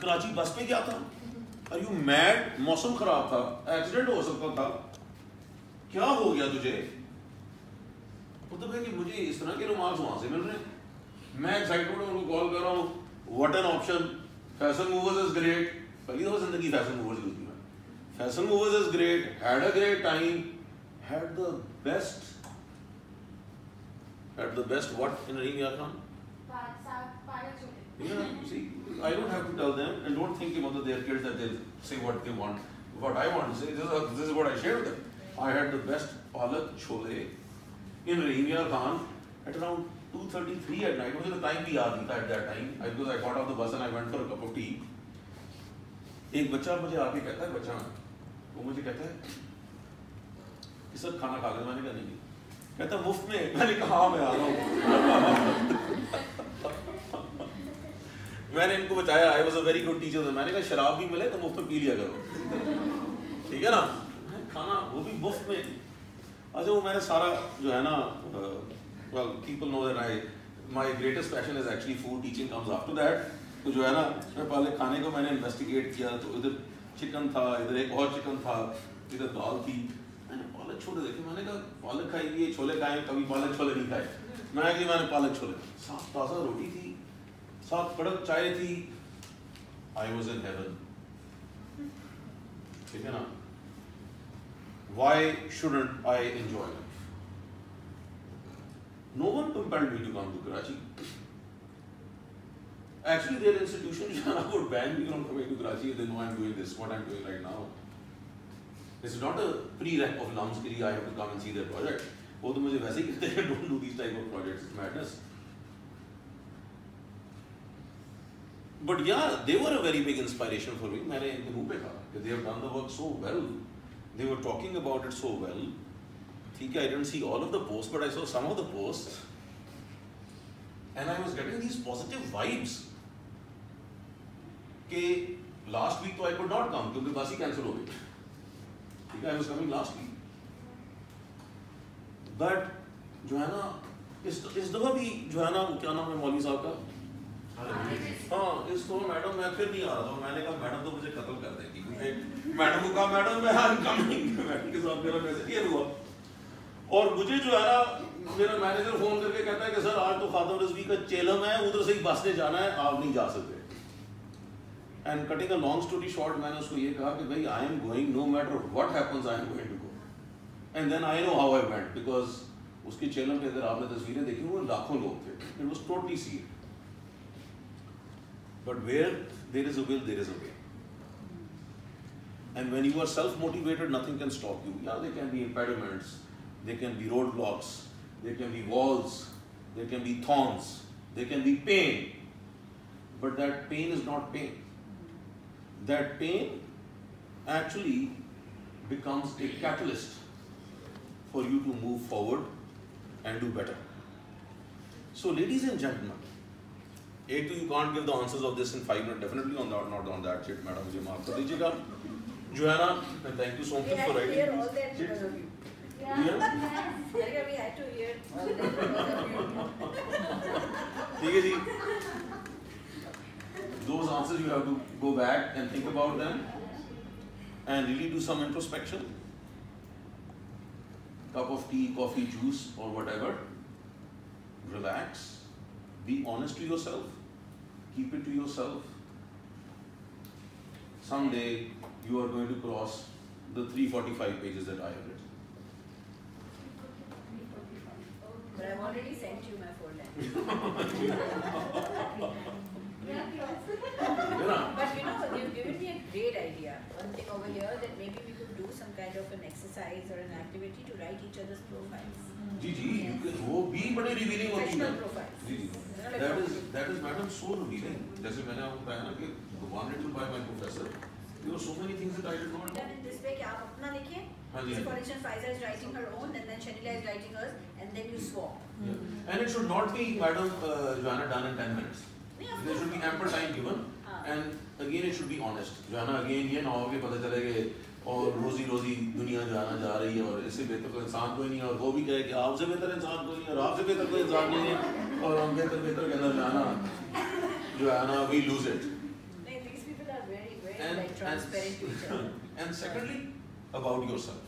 कराची बस में क्या था? Are you mad? मौसम खराब था, एक्सीडेंट हो सकता था, क्या हो गया तुझे? मतलब है कि मुझे इस तरह के रिमार्क्स वहां से मिल रहे हैं. मैं एक्साइटेड हूँ, उनको कॉल कर रहा हूँ, what an option, fashion movers is great. पहली दफा जिंदगी फैशन मूवर्स यूज की मैं. Fashion movers is great, had a great time, had the best what in Reem Yarkhan? Yeah, you see, I don't have to tell them, and don't think about their kids that they'll say what they want. What I want to say, this is what I share with them. I had the best palak chole in Reem Yarkhan at around 2:33 at night. मुझे तो time भी याद नहीं था at that time, because I got off the bus and I went for a cup of tea. एक बच्चा मुझे आके कहता है, बच्चा वो मुझे कहता है कि सर खाना खा गए। मैंने कहा नहीं। कहता मुफ्त में? मैंने कहा हाँ मैं आ रहा हूँ। मैंने इनको बताया I was a very good teacher. मैंने कहा शराब भी मिले तो मुफ्त में पी लिया करो, ठीक है ना, खाना वो भी मुफ्त में। अच्छा वो मैंने सारा जो है ना, well people know that my greatest passion is actually food, teaching comes after that। तो जो है ना मैं पहले खाने को मैंने इन्वेस्टिगेट किया, तो इधर चिकन था, इधर एक और चिकन था, इधर दाल थी। मैंने पालक छोले देखे, मैंने कहा पालक खाएगी, छोले खाए, कभी पालक छोले नहीं खाए। मैंने पालक छोले, साथ ताज़ा रोटी थी, साथ कड़क चाय थी। आई वॉज इन हेवन, ठीक है ना। Why shouldn't I enjoy life? No one compelled me to come to Karachi. Actually, their institution would ban me from coming to Karachi if they know I'm doing this, what I'm doing right now. This is not a prereq of LUMS के लिए I have to come and see their project. वो तो मुझे वैसे ही कहते हैं don't do these type of projects, it's madness. But yeah, they were a very big inspiration for me. मैंने इनके मुँह पे कहा कि they have done the work so well. They were talking about it so well. ठीक है, I didn't see all of the posts, but I saw some of the posts, and I was getting these positive vibes. कि last week तो I could not come क्योंकि बस ही cancel हो गई। ठीक है, I was coming last week. But जो है ना इस दफा भी जो है ना, क्या नाम है मौलवी साहब का? हाँ, इस तो मैडम मैं फिर नहीं आ रहा था। मैंने कहा मैडम तो मुझे कत्ल कर देगी। मैडम को कहा मैडम मैं कमिंग, मैडम के साथ मेरा मैसेज क्लियर हुआ। और मुझे जो है ना मेरा मैनेजर फोन करके कहता है कि सर आज तो खातम रिजवी का चेलम है, उधर से ही बस से जाना है, आप नहीं जा सकते। And cutting a long story short, मैंने उसको ये कहा कि भाई I am going, no matter what happens I am going to go. And then I know how I went, because उसके चेलम पे अगर आपने तस्वीरें देखी वो लाखों लोग थे। It was totally sealed. But where there is a will, there is a way. And when you are self-motivated, nothing can stop you. Yeah, there can be impediments, there can be roadblocks, there can be walls, there can be thorns, there can be pain. But that pain is not pain. That pain actually becomes a catalyst for you to move forward and do better. So, ladies and gentlemen, एक तो you can't give the answers of this in 5 minutes, definitely on that, not on that shit, madam मुझे माफ कर दीजिएगा। जो है ना, thank you so much for writing hear all that because of you. Yeah. We had to hear all that because of you. ठीक है जी। Those answers you have to go back and think about them and really do some introspection. Cup of tea, coffee, juice or whatever. Relax. Be honest to yourself. Keep it to yourself. Someday you are going to cross the 345 pages that I have written. But I've already sent you my folder. But you know, you've given me a great idea over here that maybe we could do some kind of an exercise or an activity to write each other's profiles. जी जी, वो भी बड़े revealing होती है। Professional profiles. Ji ji, that is madam so revealing. जैसे मैंने आपको बताया ना कि one written by my professor, there were so many things that I did not know. Done in this way कि आप अपना लिखिए. हाँ जी, So हाँ for ji. instance, Faiza is writing her own, and then Shanila is writing hers, and then you swap. Yeah. And it should not be, madam, Joanna, done in 10 minutes. Yeah, of There should be ample time given, and again it should be honest. Joanna, again ये ना हो कि पता चले कि और रोजी रोजी दुनिया जाना जा रही है और इससे बेहतर कोई इंसान कोई नहीं है, और वो भी कहे कि आपसे बेहतर इंसान कोई नहीं है और आपसे बेहतर कोई इंसान नहीं है, और हम बेहतर के अंदर जाना जो है ना we lose it. These people are very, very And- like transparent to each other. And secondly, about yourself.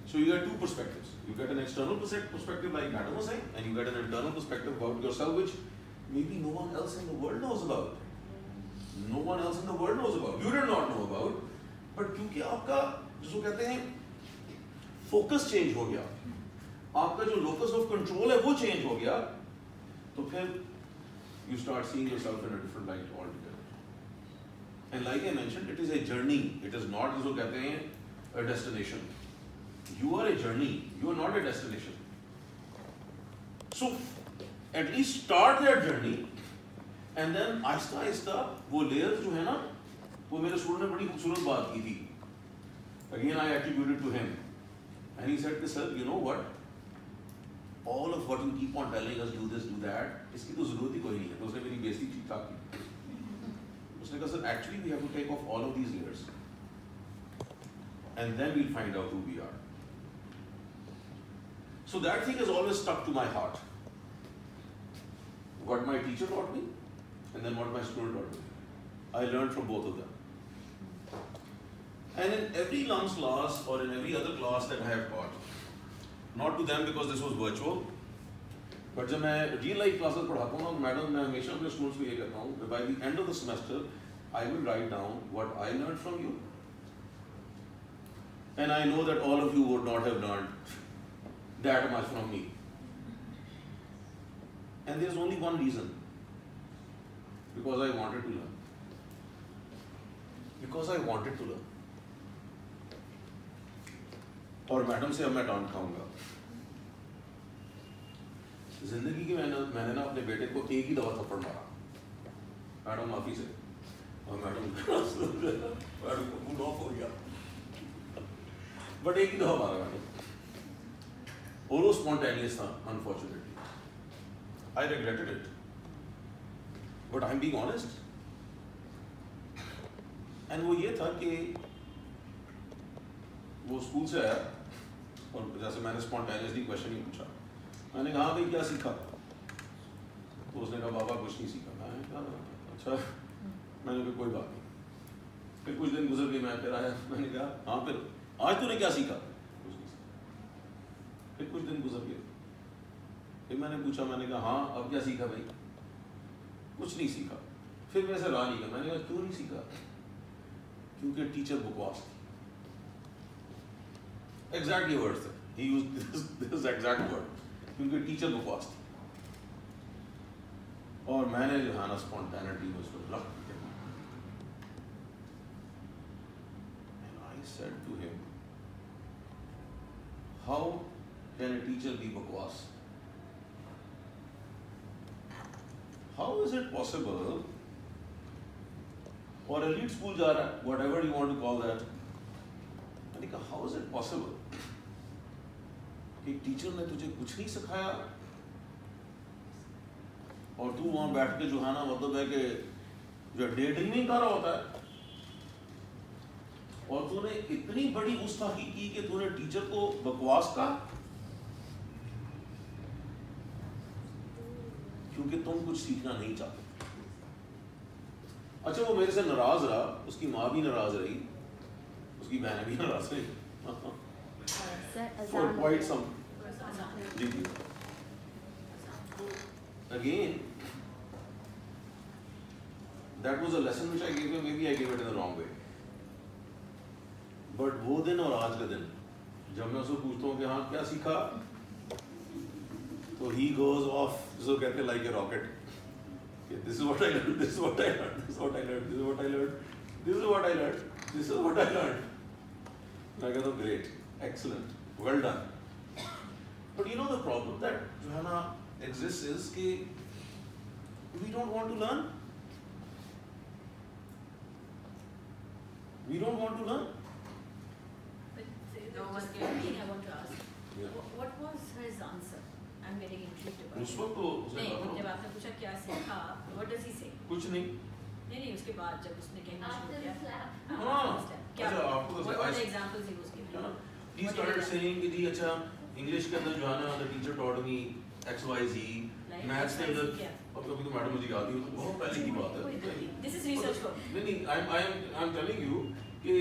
So you get two perspectives. You get an external perspective like Madam was saying, and you get an internal perspective about yourself which maybe no one else in the world knows about. No one else in the world knows about. You did not know about. But क्योंकि आपका जिसको कहते हैं focus change हो गया, आपका जो locus of control है वो चेंज हो गया, तो फिर you start seeing yourself in a different light altogether. And like I mentioned, it is a journey. It is not जिसको कहते हैं a destination. You are a journey. You are not a destination. So at least start that journey, and then Aahista Aahista वो layers जो है ना वो मेरे student ने बड़ी खूबसूरत बात की थी. Again I attributed to him and he said, sir, you know what, all of what you keep on telling us, do this, do that, इसकी तो ज़रूरत ही कोई नहीं है. तो उसने मेरी बेइज्जती ठीक ठाक की. उसने कहा, sir, actually we have to take off all of these layers and then we'll find out who we are. So that thing has always stuck to my heart. What my teacher taught me and then what my student taught me. I learned from both of them. And in every lunch class or in every other class that I have taught, not to them because this was virtual, but जब मैं real life classes पढ़ाता हूँ ना, madam मैं हमेशा अपने students को ये कहता हूँ, by the end of the semester, I will write down what I learned from you, and I know that all of you would not have learned that much from me. And there's only one reason, because I wanted to learn. Because I wanted to learn. और madam से अब मैं डांट खाऊंगा. जिंदगी की मैंने ना अपने बेटे को एक ही दफा थप्पड़ मारा, मैडम माफी से, और मैडम को मूड ऑफ हो गया, बट एक ही दफा मारा मैडम, और वो स्पॉन्टेनियस था. Unfortunately I regretted it, but I am being honest. And वो ये था कि वो स्कूल से आया और जैसे मैंने स्पॉन्टेनियसली क्वेश्चन ही पूछा, मैंने कहा भाई क्या सीखा, तो उसने कहा बाबा कुछ नहीं सीखा. मैंने कहा अच्छा. मैंने कहा कोई बात नहीं. फिर कुछ दिन गुजर गए, मैं फिर आया, मैंने कहा हाँ फिर आज तूने क्या सीखा, कुछ नहीं सीखा. फिर कुछ दिन गुजर गए, फिर मैंने पूछा, मैंने कहा हाँ अब क्या सीखा भाई, कुछ नहीं सीखा. फिर मेरे से रहा नहीं गया, मैंने कहा क्यों नहीं सीखा, क्योंकि टीचर बकवास थी. Exactly words थे, he used this exact word, क्योंकि टीचर बकवास थी. और मैंने जो है ना स्पॉन्टेनिटी में उसको रख दिया. And I said to him, how can a teacher be बकवास? How is it possible? और elite school जा रहा है, whatever you want to call that. मैंने कहा how is it possible कि टीचर ने तुझे कुछ नहीं सिखाया और तू वहां बैठ के जो है ना मतलब है कि जो डे ड्रीमिंग कर रहा होता है, और तूने इतनी बड़ी गुस्ताखी की कि तूने टीचर को बकवास कहा क्योंकि तुम कुछ सीखना नहीं चाहते. अच्छा वो मेरे से नाराज रहा, उसकी माँ भी नाराज रही, उसकी बहनें भी नाराज रही. For quite some. Again, that was a lesson which I gave him. Maybe I gave it in the wrong way. But वो दिन और आज का दिन जब मैं उसको पूछता हूँ कि हाँ क्या सीखा, तो he goes off, जिसको कहते हैं like a rocket. This is what I learned. This is what I learned. This is what I learned. This is what I learned. This is what I learned. This is what I learned. I got great, excellent, well done. But you know the problem that Johanna exists is that we don't want to learn. We don't want to learn. But there was one thing I want to ask. Yeah. What was his answer? I'm getting intrigued about उस it. वक्त तो उसने नहीं, कहा जब आपने पूछा क्या सीखा, what does he say? कुछ नहीं. नहीं उसके बाद जब उसने कहना शुरू After किया. the slap. हाँ. क्या? अच्छा आपको तो What were the examples he was giving? He started saying कि जी अच्छा इंग्लिश के अंदर जो है ना the teacher taught me XYZ, maths के अंदर अब कभी तो मैडम मुझे याद ही हो, बहुत पहले की बात है. This is research work. नहीं I'm telling you कि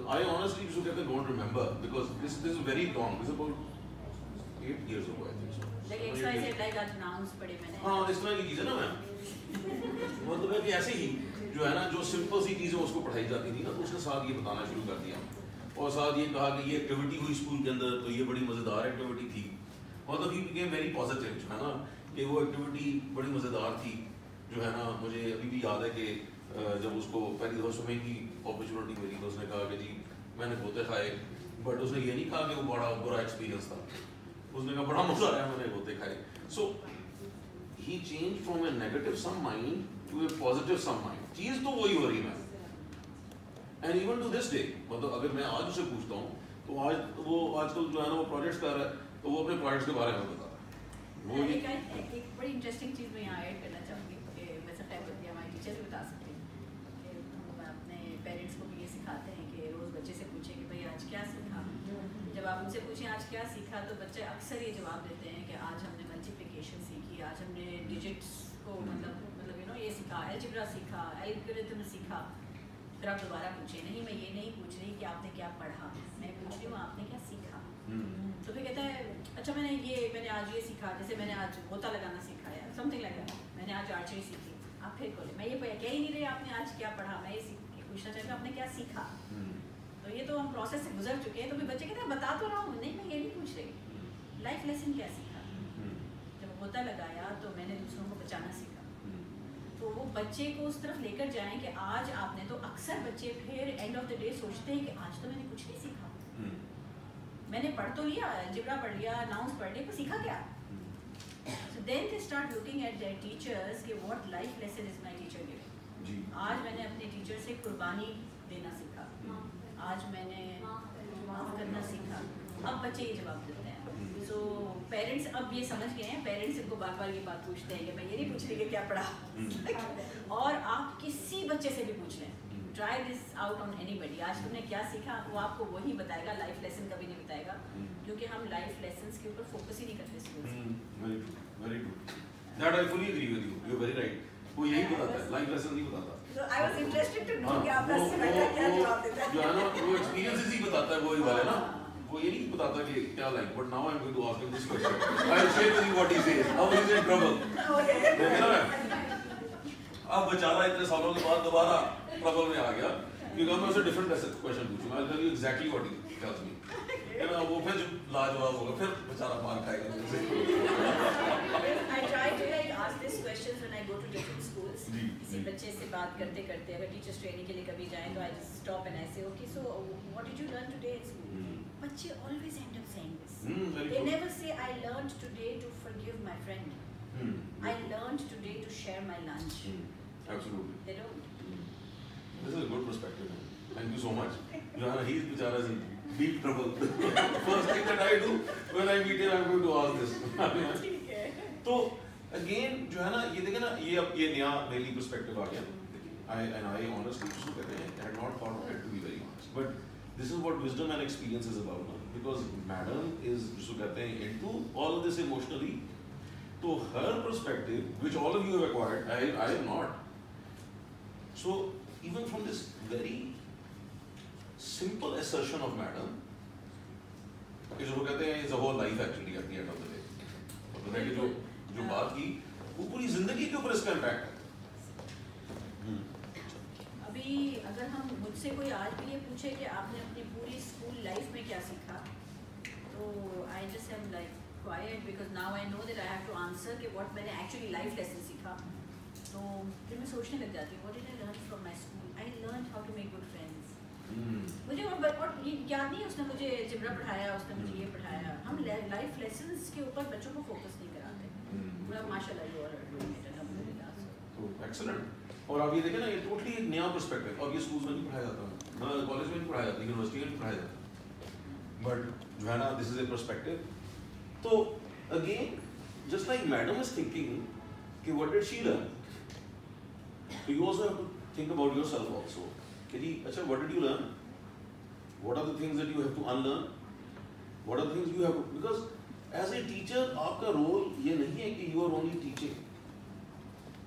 I honestly used to get the don't remember because this is very long. This is about 8 years ago I think so. Like XYZ like आज nouns पढ़े मैंने. हाँ इस तरह की चीजें ना मैम, मतलब है कि ऐसे ही जो है ना जो सिंपल सी चीजें उसको पढ़ाई जाती थी ना, तो उसके साथ ये बताना शुरू कर दिया और साथ ये कहा कि ये एक्टिविटी हुई स्कूल के अंदर तो ये बड़ी मजेदार एक्टिविटी थी. मतलब ही बिकेम वेरी पॉजिटिव जो है ना कि वो एक्टिविटी बड़ी मजेदार थी जो है ना. मुझे अभी भी याद है कि जब उसको पहली दफा स्विमिंग की अपॉर्चुनिटी मिली तो उसने कहा कि जी मैंने गोते खाए, बट उसने ये नहीं कहा कि वो बड़ा बुरा एक्सपीरियंस था, उसने कहा बड़ा मजा आया मैंने गोते खाए. सो he changed from a negative sum mind to a positive sum mind. चीज तो वही हो रही है. And even to this day, मतलब अगर मैं आज उसे पूछता हूँ तो आज वो आजकल जो है ना वो प्रोजेक्ट्स कर रहा है, तो वो अपने प्रोजेक्ट्स के बारे में बता रहा है। वो एक बड़ी इंटरेस्टिंग चीज़ मैं यहाँ ऐड करना चाहूँगी कि वैसे टाइप होती है, हमारी टीचर भी बता सकते हैं कि हम अपने पेरेंट्स को भी ये सिखाते हैं कि रोज़ बच्चे से पूछें कि भाई आज क्या सीखा। जब आप उनसे पूछें आज क्या सीखा तो बच्चे अक्सर ये जवाब देते हैं कि आज हमने मल्टीप्लिकेशन सीखी, आज हमने डिजिट्स को मतलब यू नो ये सीखा, अलजेब्रा सीखा, एल्गोरिथम सीखा। फिर आप दोबारा पूछे, नहीं मैं ये नहीं पूछ रही कि आपने क्या पढ़ा, मैं पूछ रही हूँ आपने क्या सीखा। तो फिर कहता है अच्छा मैंने आज ये सीखा, जैसे मैंने आज गोता लगाना सीखा या समथिंग लाइक दैट, मैंने आज आर्चरी सीखी। आप फिर बोले मैं ये कह ही नहीं रही आपने आज क्या पढ़ा, मैं ये पूछना चाहती हूँ आपने क्या सीखा। तो ये तो हम प्रोसेस से गुजर चुके हैं। तो फिर बच्चे कहते हैं बता तो रहा हूँ, नहीं मैं ये नहीं पूछ रही, लाइफ लेसन क्या सीखा। जब गोता लगाया तो मैंने दूसरों को बचाना सीखा। तो वो बच्चे को उस तरफ लेकर जाएं कि आज आपने, तो अक्सर बच्चे फिर एंड ऑफ द डे सोचते हैं कि आज तो मैंने कुछ नहीं सीखा, मैंने पढ़ तो लिया, अलजेब्रा पढ़ लिया, नाउंस पढ़ लिया, पर सीखा क्या। So then they start looking at their teachers कि what life lesson is my teacher giving। आज मैंने अपने टीचर से कुर्बानी देना सीखा, आज मैंने माफ करना सीखा। अब बच्चे ये जवाब देते हैं। सो पेरेंट्स अब ये समझ गए हैं, पेरेंट्स इनको बार बार ये बात पूछते हैं कि मैं ये नहीं पूछ रही कि क्या पढ़ा। और आप किसी बच्चे से भी पूछ लें, try this out on anybody, आज तुमने क्या सीखा, वो आपको वही बताएगा, लाइफ लेसन कभी नहीं बताएगा, क्योंकि हम लाइफ लेसन्स के ऊपर फोकस ही नहीं करते schools. Very true, that I fully agree with you, you are very right. वो यही बताता है, लाइफ लेसन नहीं बताता। So I was interested to know कि आप दस से क्या जवाब देते हैं। जो है ना वो एक्सपीरियंसेस ही बताता है, वो ही वाला ना, वो ये नहीं बताता कि क्या like. But now I am going to ask him this question, I will share with you what he says, how he is in trouble. देखे ना अब बेचारा इतने सालों के बाद दोबारा ट्रबल में आ गया, क्योंकि मैं उसे डिफरेंट क्वेश्चन पूछूंगा, I will tell you exactly what he tells me, है ना। वो फिर लाजवाब होगा, फिर बेचारा मार खाएगा मुझसे। I try to like ask these questions when I go to different schools। किसी बच्चे से बात करते करते अगर टीचर्स ट्रेनिंग के लिए कभी जाएं तो I just stop and I say okay so what did you learn today in school। बच्चे always end up saying this। They never say I learned today to forgive my friend। I learned today to share my lunch। Absolutely। They don't। This is a good perspective, man. Thank you so much। Johanna, he is बेचारा in deep trouble। First thing that I do when I meet him, I'm going to ask this। ठीक है। तो again जो है ना ये देखे ना, ये अब ये नया मेरी पर्सपेक्टिव आ गया। I honestly जिसको कहते हैं I had not thought of it, to be very honest, but this is what wisdom and experience is about, because madam is जिसको कहते हैं into all of this emotionally, तो her perspective which all of you have acquired, I have not, so even from this very simple assertion of madam, जिसको कहते हैं is a whole life actually at the end of the day, मतलब है कि जो बात की वो पूरी जिंदगी के ऊपर इसका इम्पैक्ट है। अभी अगर हम मुझसे कोई आज भी ये पूछे कि आपने अपनी पूरी स्कूल लाइफ में क्या सीखा, तो I just am like quite, because now I know that I have to answer कि व्हाट मैंने एक्चुअली लाइफ लेसन सीखा। तो फिर मैं सोचने लग जाती हूँ what did I learn from my school. I learn how to make good friends. मुझे और ये याद नहीं उसने मुझे अलजेब्रा पढ़ाया, उसने मुझे ये पढ़ाया। हम लाइफ लेसन्स के ऊपर बच्चों को फोकस नहीं कराते। माशाल्लाह यू आर डूइंग इट अल्हम्दुलिल्लाह। तो एक्सीलेंट। और अब ये देखें ना, ये टोटली एक नया पर्सपेक्टिव, अब ये स्कूल्स में नहीं पढ़ाया जाता, ना कॉलेज में नहीं पढ़ाया जाता, यूनिवर्सिटी में नहीं पढ़ाया जाता, बट जो है ना दिस इज ए पर्सपेक्टिव। तो again just like madam is thinking कि what did she learn, so you also have to think about yourself also कि जी अच्छा what did you learn, what are the things that you have to unlearn, what are the things you have to, because as a teacher आपका role ये नहीं है कि you are only teaching।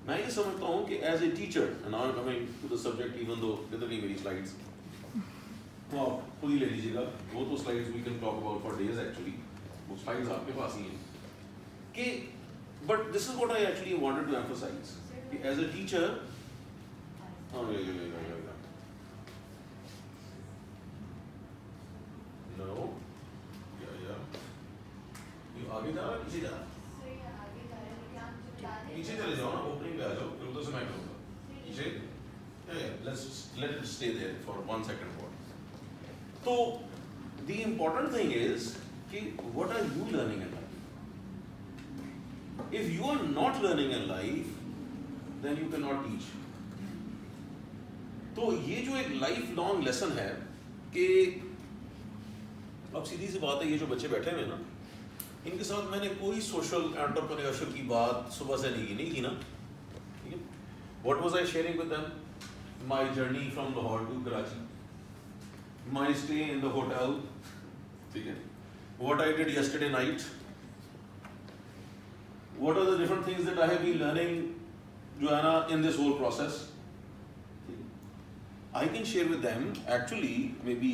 मैं ये समझता हूँ कि as a teacher, and now I'm coming to the subject even though इधर नहीं मेरी slides, तो आप खुद ही ले लीजिएगा, वो तो slides we can talk about for days actually, वो slides आपके पास ही हैं कि but this is what I actually wanted to emphasize कि as a teacher, no, you आगे जा रहा पीछे जा, पीछे चले जाओ ना, ओपनिंग पे आ जाओ, फिर उधर से मैं करूँगा पीछे, let it stay there for 1 second more। तो the important thing is कि what are you learning in life? If you are not learning in life, then you cannot teach। तो ये जो एक लाइफ लॉन्ग लेसन है कि अब सीधी सी बात है, ये जो बच्चे बैठे हुए हैं ना, इनके साथ मैंने कोई सोशल एंटरप्रेन्योरशिप की बात सुबह से नहीं की ना, ठीक है। What was I sharing with them? My journey from Lahore to Karachi, my stay in the hotel, ठीक है, what I did yesterday night, what are the different things that I have been learning जो है ना in this whole process. I can share with them actually maybe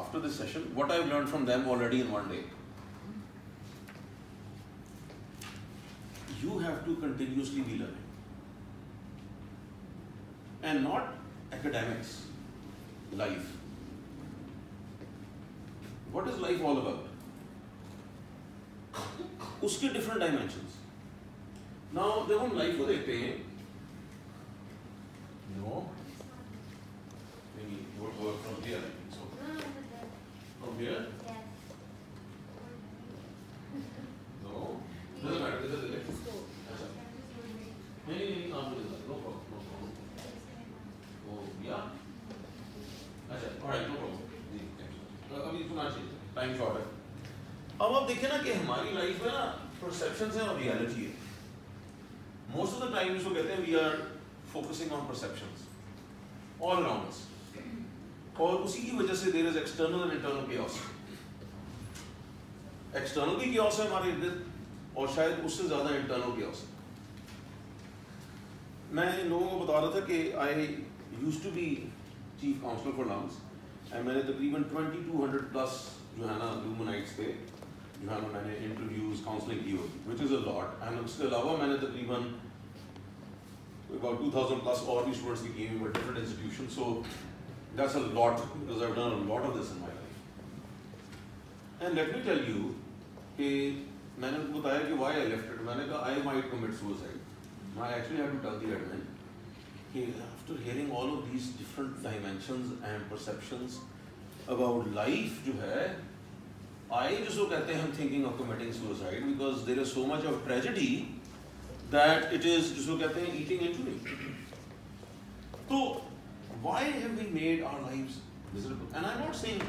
after this session what I've learned from them already in one day. You have to continuously be learning and not academics, life. What is life all about? उसके different dimensions. Now जब हम life को देखते हैं, no, maybe work from here. So from here, no, doesn't matter. This is it. अच्छा, नहीं, आप बोलिए, no problem, no problem. Oh yeah, अच्छा, alright, no problem. जी, अभी सुना चाहिए, टाइम शॉर्ट है। अब आप देखिए ना कि हमारी लाइफ में ना परसेप्शंस है और रियलिटी है। मोस्ट ऑफ द टाइम इसको कहते हैं we are focusing on perceptions all around us, और उसी की वजह से there is external and internal chaos. External भी केओस है हमारे इर्द, और शायद उससे ज्यादा इंटरनल केओस है। मैं इन लोगों को बता रहा था कि I used to be chief counsellor for LUMS, and मैंने तकरीबन 2200 प्लस जो है ना ल्यूमिनाइट्स पे जो है ना मैंने इंटरव्यूज काउंसलिंग की होगी, which is a lot. And उसके अलावा मैंने तकरीबन about 2000 plus और भी स्टूडेंट्स की हुई but different institution, so that's a lot because I have done a lot of this in my life. And let me tell you कि मैंने उनको बताया कि व्हाई आई लेफ्ट इट। मैंने कहा I might commit suicide. I actually have to tell the admin कि after hearing all of these different dimensions and perceptions about life जो है, आई जिसको कहते हैं हम thinking of committing suicide because there is so much of tragedy that it is जिसको कहते हैं eating into me. तो why have we made our lives miserable? And I'm not saying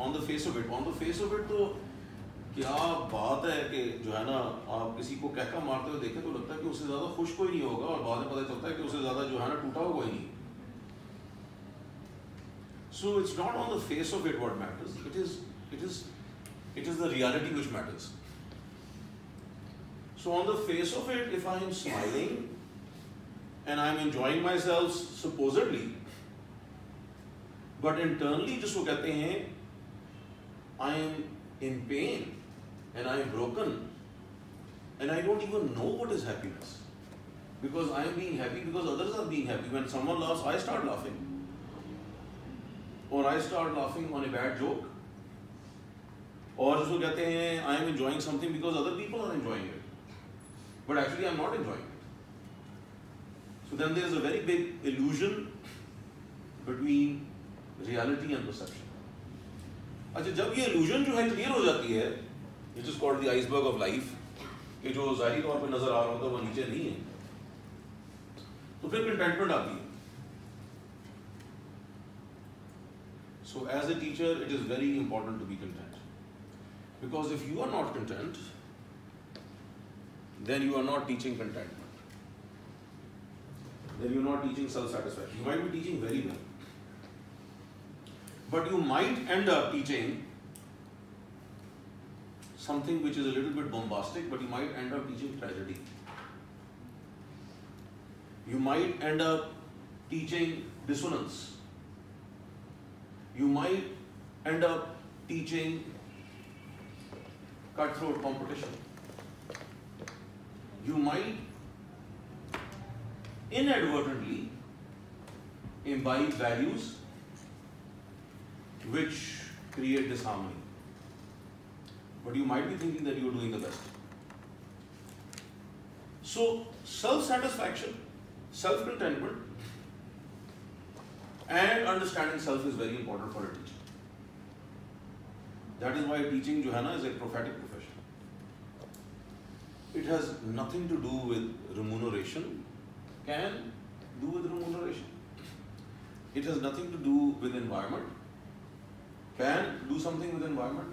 on the face of it तो क्या बात है कि जो है ना आप किसी को कहका मारते हुए देखें तो लगता है कि उससे ज़्यादा खुश कोई नहीं होगा, और बाद में पता चलता है कि उससे ज़्यादा जो है ना टूटा हुआ कोई नहीं। So it's not on the face of it what matters. It is the reality which matters. So on the face of it, if I am smiling and I am enjoying myself supposedly, but internally जिसको कहते हैं I am in pain and I am broken and I don't even know what is happiness, because I am being happy because others are being happy. When someone laughs, I start laughing, or I start laughing on a bad joke, और जिसको कहते हैं I am enjoying something because other people are enjoying it. But actually I'm not enjoying it. So then there is a very big illusion between reality and perception. अच्छा, जब ये illusion जो है clear हो जाती है, which is called the iceberg of life, कि जो ज़ाहिरी तौर पे नजर आ रहा होता है वो नीचे नहीं है, तो फिर contentment आती है. So as a teacher, it is very important to be content, because if you are not content, then you are not teaching contentment. Then you are not teaching self-satisfaction. You might be teaching very well, but you might end up teaching something which is a little bit bombastic, but you might end up teaching tragedy. You might end up teaching dissonance. You might end up teaching cutthroat competition. You might inadvertently imbibe values which create disharmony, but you might be thinking that you are doing the best. So self-satisfaction, self-contentment and understanding self is very important for a teacher. That is why teaching जो है ना is a prophetic profession. It has nothing to do with remuneration. Can do with remuneration. It has nothing to do with environment. Can do something with environment.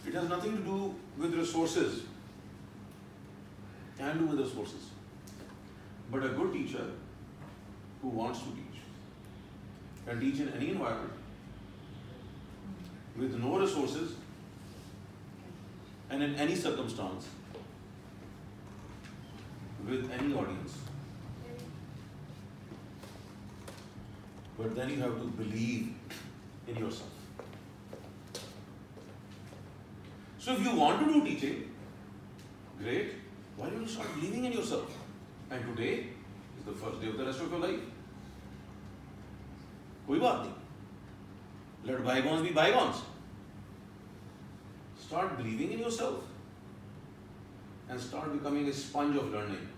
It has nothing to do with resources. Can do with resources. But a good teacher who wants to teach can teach in any environment with no resources and in any circumstance with any audience. But then you have to believe in yourself. So if you want to do teaching, great. Why don't you start believing in yourself? And today is the first day of the rest of your life. कोई बात नहीं. Let bygones be bygones. Start believing in yourself and start becoming a sponge of learning,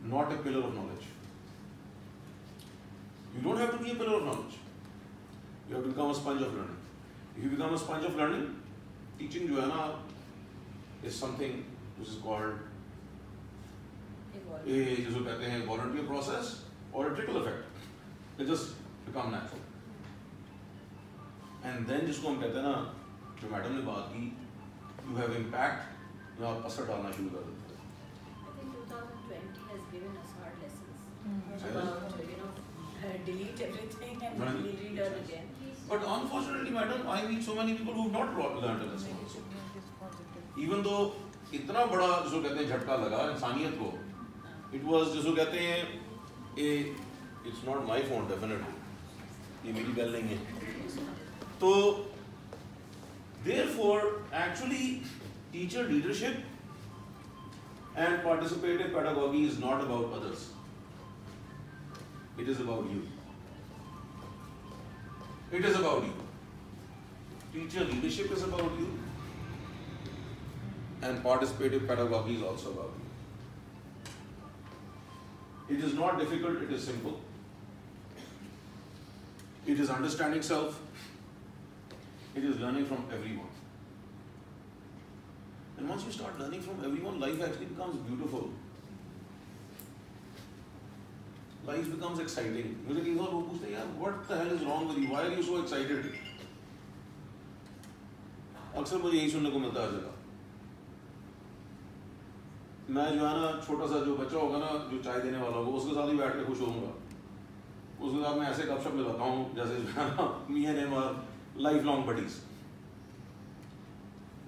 not a pillar of knowledge. You don't have to be a pillar of knowledge. You have to become a sponge of learning. If you become a sponge of learning, teaching जो है ना is something which is called जिसको कहते हैं volunteer process or a trickle effect. It just become natural. And then जिसको हम कहते हैं ना, जो मैडम ने बात की, you have impact, या आप असर डालना शुरू कर देते हैं. I think 2020 has given us hard lessons Yes. about delete everything and Right. relearn again. But unfortunately, madam, I meet so many people who have not learned a lesson also. Even though इतना बड़ा जिसको कहते हैं झटका लगा इंसानियत को, it was जिसको कहते हैं it's not my phone definitely. ये मेरी बेल नहीं है. तो therefore, actually, teacher leadership and participative pedagogy is not about others. It is about you. It is about you. Teacher leadership is about you, and participative pedagogy is also about you. It is not difficult, it is simple. It is understanding self. It is learning from everyone. And once you start learning from everyone, life actually becomes beautiful. Life becomes exciting. मुझे कई बार लोग पूछते हैं यार, what the hell is wrong with you? Why are you so excited? अक्सर मुझे यही सुनने को मिलता है जगह. मैं जो है ना छोटा सा जो बच्चा होगा ना जो चाय देने वाला होगा उसके साथ ही बैठ के खुश होऊंगा. उसके साथ मैं ऐसे गपशप लगाता हूँ जैसे जो है ना me and him are lifelong buddies.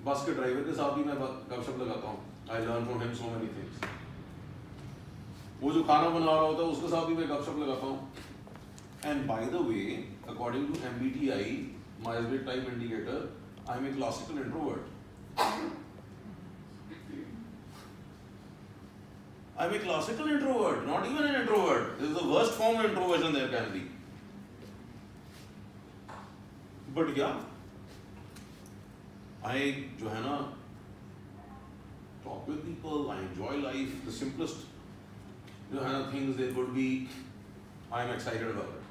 बस के ड्राइवर के साथ भी मैं गपशप लगाता हूँ. I learn from him so many things. वो जो खाना बना रहा होता है उसके साथ भी मैं गपशप लगाता हूँ. And by the way, according to MBTI, Myers-Briggs Type Indicator, I am a classical introvert. I am a classical introvert, not even an introvert. This is the worst form of introversion there can be. But yeah, I जो है ना talk with people, I enjoy life. The simplest जो है ना things there would be, I am excited about it.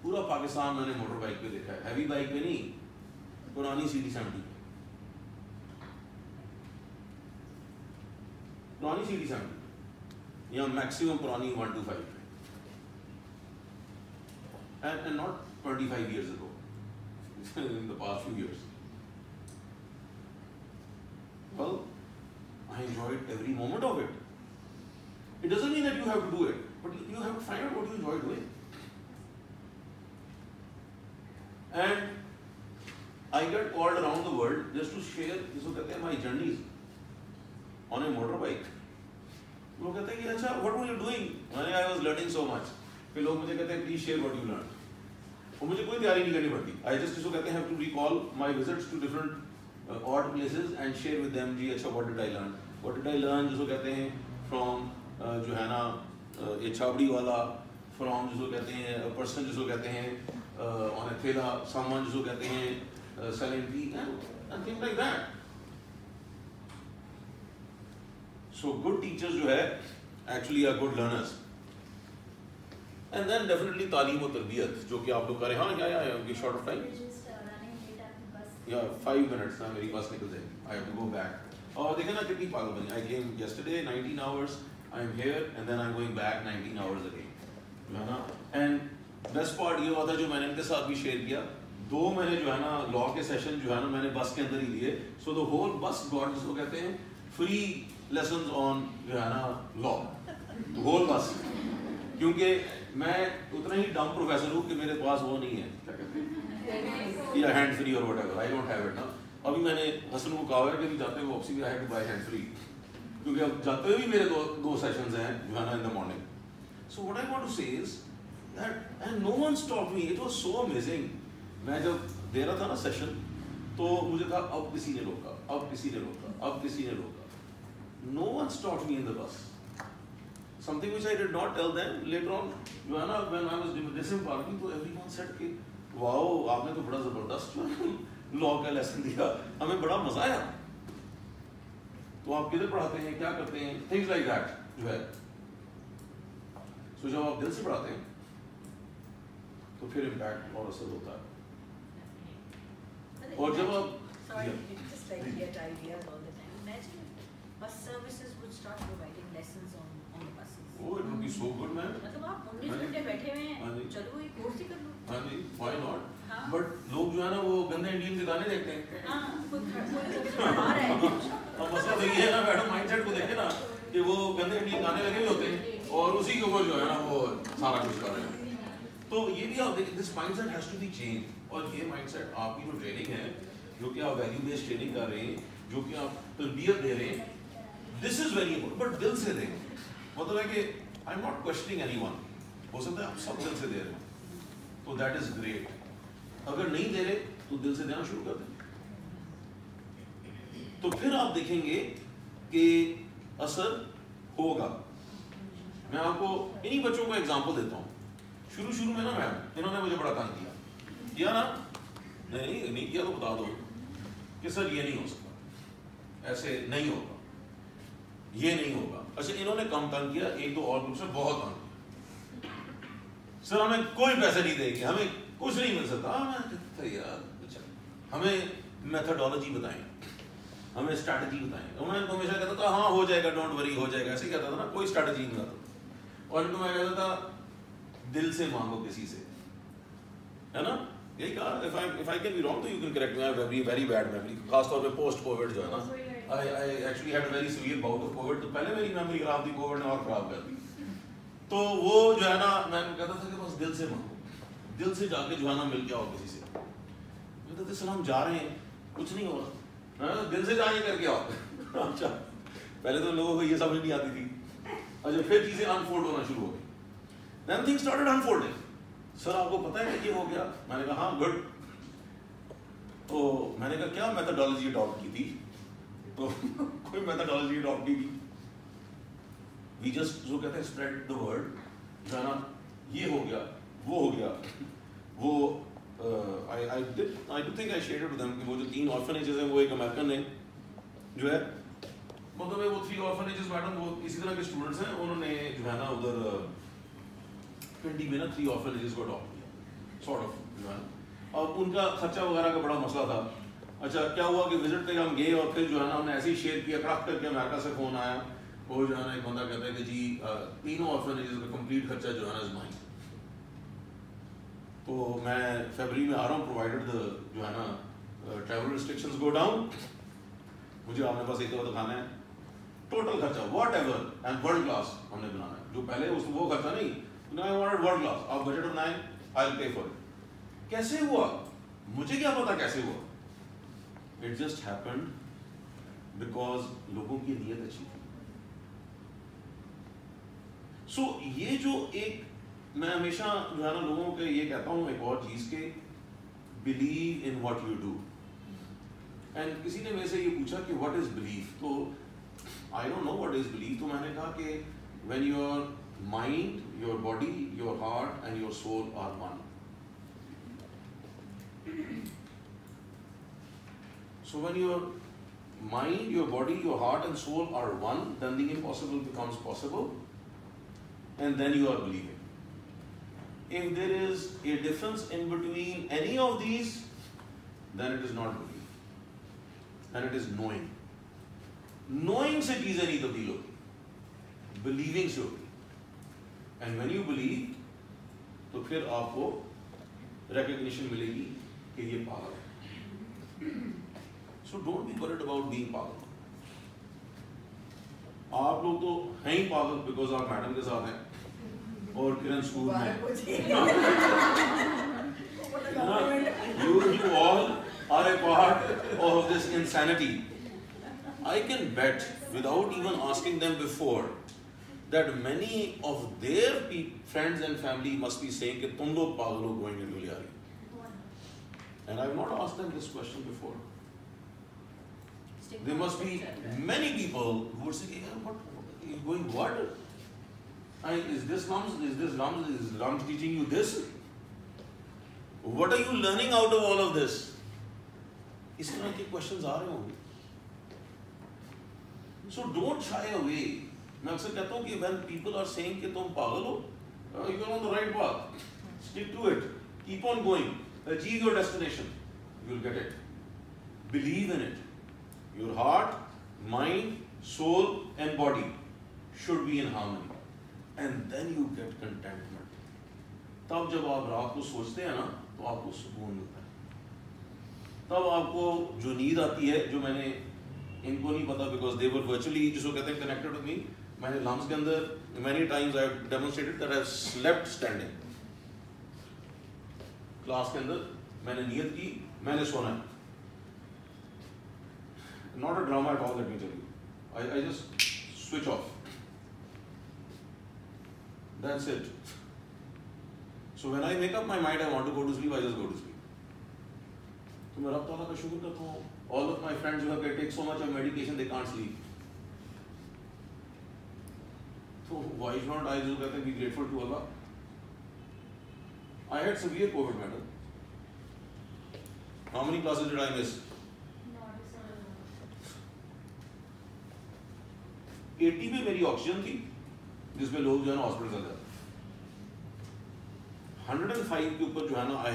पूरा पाकिस्तान मैंने motor bike पे देखा है. हैवी बाइक पे नहीं, पुरानी CD70. पुरानी CD70 या मैक्सिमम पुरानी 125 and not 25 years ago, in the past few years. Well, I enjoyed every moment of it. It doesn't mean that you have to do it, but you have to find out what you enjoy doing. And I get called around the world just to share my journeys on a motorbike. लोग कहते हैं कि अच्छा, what were you doing? I was learning so much. फिर लोग मुझे कहते हैं please share what you learned. और मुझे कोई तैयारी नहीं करनी पड़ती. I just जिसको कहते हैं have to recall my visits to different odd places and share with them जी अच्छा what did I learn? What did I learn जिसको कहते हैं from जो है ना ये छाबड़ी वाला, from जिसको कहते हैं a person जिसको कहते हैं on a ठेला, someone जिसको कहते हैं selling tea and things like that. So good teachers जो है actually are good learners. And then definitely तालीम और तरबियत जो कि आप लोग करें. हाँ yeah short of time. Yeah, 5 minutes ना मेरी बस निकल जाएगी. I have to go back. और देखें ना कितनी पागल बनी. I came yesterday 19 hours. I am here and then I am going back 19 hours a day, जो है ना। एंड बेस्ट पार्ट ये हुआ था जो मैंने इनके साथ भी शेयर किया, 2 मैंने जो है ना लॉ के सेशन जो है ना मैंने बस के अंदर ही लिए। सो द होल बस गॉट, जिसको कहते हैं फ्री लेसन्स ऑन जो है ना लॉ, होल बस। क्योंकि मैं उतना ही डम प्रोफेसर हूँ कि मेरे पास वो नहीं है, क्या कहते हैं, या हैंड फ्री और whatever, I don't have it ना। अभी मैंने हसन को कहा है कि अभी जाते हुए वापसी भी I have to buy hand free, क्योंकि अब जाते हुए भी मेरे दो सेशंस हैं जो है ना in the morning. So what I want to say is that and no one stop me, it was so amazing. मैं जब दे रहा था ना सेशन तो मुझे था अब किसी ने रोका, अब किसी ने रोका, अब किसी ने रोका। No one stop me in the bus, something which I did not tell them later on, जो है ना when I was disembarking, तो everyone said कि वाओ आपने तो बड़ा जबरदस्त जो है लॉ का लेसन दिया, हमें बड़ा मजा आया। तो आप किधर पढ़ाते हैं, क्या करते हैं, थिंग्स लाइक दैट जो है। सो जब आप दिल से पढ़ाते हैं तो फिर इम्पैक्ट और असर होता है। और जब आप Sorry, just like get ideas all the time. Imagine bus services would start providing lessons on the buses. oh it would be so good man। मतलब आप 19 घंटे बैठे हुए हाँ जी। हैं, चलो ये कोर्स ही कर लो। हाँ जी, why not? हाँ। बट लोग जो है ना वो गंदे इंडियन के गाने देखते हैं। हाँ, कोई पढ़ा रहा है। अब मसला तो ये है ना मैडम, माइंडसेट को देखे ना कि वो गंदे इंडियन गाने लगे हुए होते हैं और उसी के ऊपर जो है ना वो सारा कुछ कर रहे हैं। तो ये भी आप देखिए, this mindset has to be change. और ये माइंडसेट आपकी जो ट्रेनिंग है, जो कि आप वैल्यू बेस्ड ट्रेनिंग कर रहे हैं, जो कि आप तरबियत दे रहे हैं, this is very important. But दिल से दें, मतलब है कि I am not questioning anyone. हो सकता है आप सब दिल से दे रहे हैं तो दैट इज ग्रेट। अगर नहीं दे रहे तो दिल से देना शुरू कर दें, तो फिर आप देखेंगे कि असर होगा। मैं आपको इन्हीं बच्चों को एग्जांपल देता हूँ। शुरू में ना मैम इन्होंने मुझे बड़ा तंग किया ना, नहीं किया तो बता दो कि सर ये नहीं हो सकता, ऐसे नहीं होगा, ये नहीं होगा। अच्छा इन्होंने कम तंग किया, 1-2 और ग्रुप से बहुत तंग किया, सर हमें कोई पैसे नहीं देंगे, हमें कुछ नहीं मिल सकता। मैं कहता यार अच्छा हमें मेथडोलॉजी बताएं, हमें स्ट्रैटेजी बताएं। उन्होंने हमेशा कहता था हाँ हो जाएगा, डोंट वरी हो जाएगा, ऐसे ही कहता था ना, कोई स्ट्रैटेजी नहीं बताता। और इनको मैं कहता था दिल से मांगो किसी से, है ना। यही कहा, if I can be wrong तो you can correct me, I have very bad memory, खासतौर पे पोस्ट कोविड जो है ना, I actually had a very severe bout of COVID। तो पहले मेरी मेमोरी खराब थी, कोविड ने और खराब कर दी। तो वो जो है ना मैं कहता था कि बस दिल से मांगो, दिल से जाके जो है ना मिल जाओ किसी से। कहते थे सर हम जा रहे हैं, कुछ नहीं हो रहा, दिल से जाके करके आओ। अच्छा पहले तो लोगों को ये समझ नहीं आती थी। अच्छा फिर चीजें अनफोल्ड होना शुरू हो गई, then things started unfolding। Sir आपको पता है कि ये हो गया? मैंने कहा हाँ गुड। तो मैंने कहा क्या मेथडोलॉजी अडॉप्ट की थी? तो कोई मेथडोलॉजी अडॉप्ट नहीं की, वी जस्ट जो कहते हैं स्प्रेड द वर्ड, जो है ना ये हो गया, वो हो गया, वो I do think I shared it with them कि वो जो 3 ऑर्फनेजेस हैं वो एक अमेरिकन ने जो है, मतलब वो 3 ऑर्फनेजेस मैडम वो इसी तरह के स्टूडेंट्स हैं, उन्होंने जो है ना उधर पिंडी में ना 3 ऑर्फनेजेस को अडॉप्ट किया सॉर्ट ऑफ जो है। अब उनका खर्चा वगैरह का बड़ा मसला था। अच्छा क्या हुआ कि विजिट पे हम गए और फिर जो है ना हमने ऐसे ही शेयर किया, क्रैक करके अमेरिका से फोन आया, वो जो है ना एक बंदा कहता है कि जी 3 ऑर्फनेजेस का कंप्लीट खर्चा जो है ना इज माइन। तो मैं फरवरी में आ रहा हूँ, प्रोवाइडेड द जो है ना ट्रैवल रिस्ट्रिक्शंस गो डाउन, मुझे आपने पास एक दफा दिखाना है टोटल खर्चा what ever and world class हमने बनाना है। जो पहले उस वो खर्चा नहीं, आई वांटेड वर्ल्ड क्लास, आप बजट बनाएं, I will pay for it. कैसे हुआ मुझे क्या पता कैसे हुआ, इट जस्ट हैपेंड बिकॉज लोगों की नीयत अच्छी थी। सो ये जो एक मैं हमेशा जो है ना लोगों के ये कहता हूँ एक और चीज के, believe in what you do. And किसी ने मेरे से ये पूछा कि व्हाट इज बिलीफ, तो I don't know what is belief. तो मैंने कहा कि when your mind, your body, your heart and your soul are one. So when your mind, your body, your heart and soul are one, then the impossible becomes possible, and then you are believing. If there is a difference in between any of these, then it is not belief, and it is knowing. Knowing से चीजें नहीं तब्दील होती, believing से होती है। And when you believe तो फिर आपको रिकग्निशन मिलेगी कि ये पागल है। So don't be worried about being पागल। आप लोग तो हैं ही पागल बिकॉज आप मैडम के साथ हैं और किरण स्कूल में। You all are a part of this insanity. I can bet, without even asking them before, that many of their friends and family must be saying कि तुम लोग पागल हो going into Lyari. And I have not asked them this question before. There must be many people who would say, yeah, what is going what? Is this Rams teaching you this? What are you learning out of all of this? इस तरह के questions आ रहे होंगे. So don't shy away. मैं अक्सर कहता हूँ कि when people are saying कि तुम पागल हो, you are on the right path. Stick to it. Keep on going. Achieve your destination. You will get it. Believe in it. Your heart, mind, soul, and body should be in harmony. And then you get contentment. तब जब आप रात को सोचते हैं ना, तो आपको सुकून मिलता है। तब आपको जो नींद आती है, जो मैंने इनको नहीं पता because they were virtually जिसको कहते हैं connected with me, मैंने लम्स के अंदर many times I have demonstrated that I have slept standing. Class के अंदर मैंने नियत की, मैंने सोना है। Not a drama at all, let me tell you. I just switch off. That's it. So when I make up my mind, I want to go to sleep, I just go to sleep. तो मैं रब ताला का शुक्र करता हूँ. All of my friends who have take so much of medication, they can't sleep. So why should not I just be grateful to Allah? I had severe COVID, madam. How many classes did I miss? 80 पे मेरी oxygen थी, जिसमें लोग जो है ना hospital चल जाते। 105 के ऊपर जो है ना I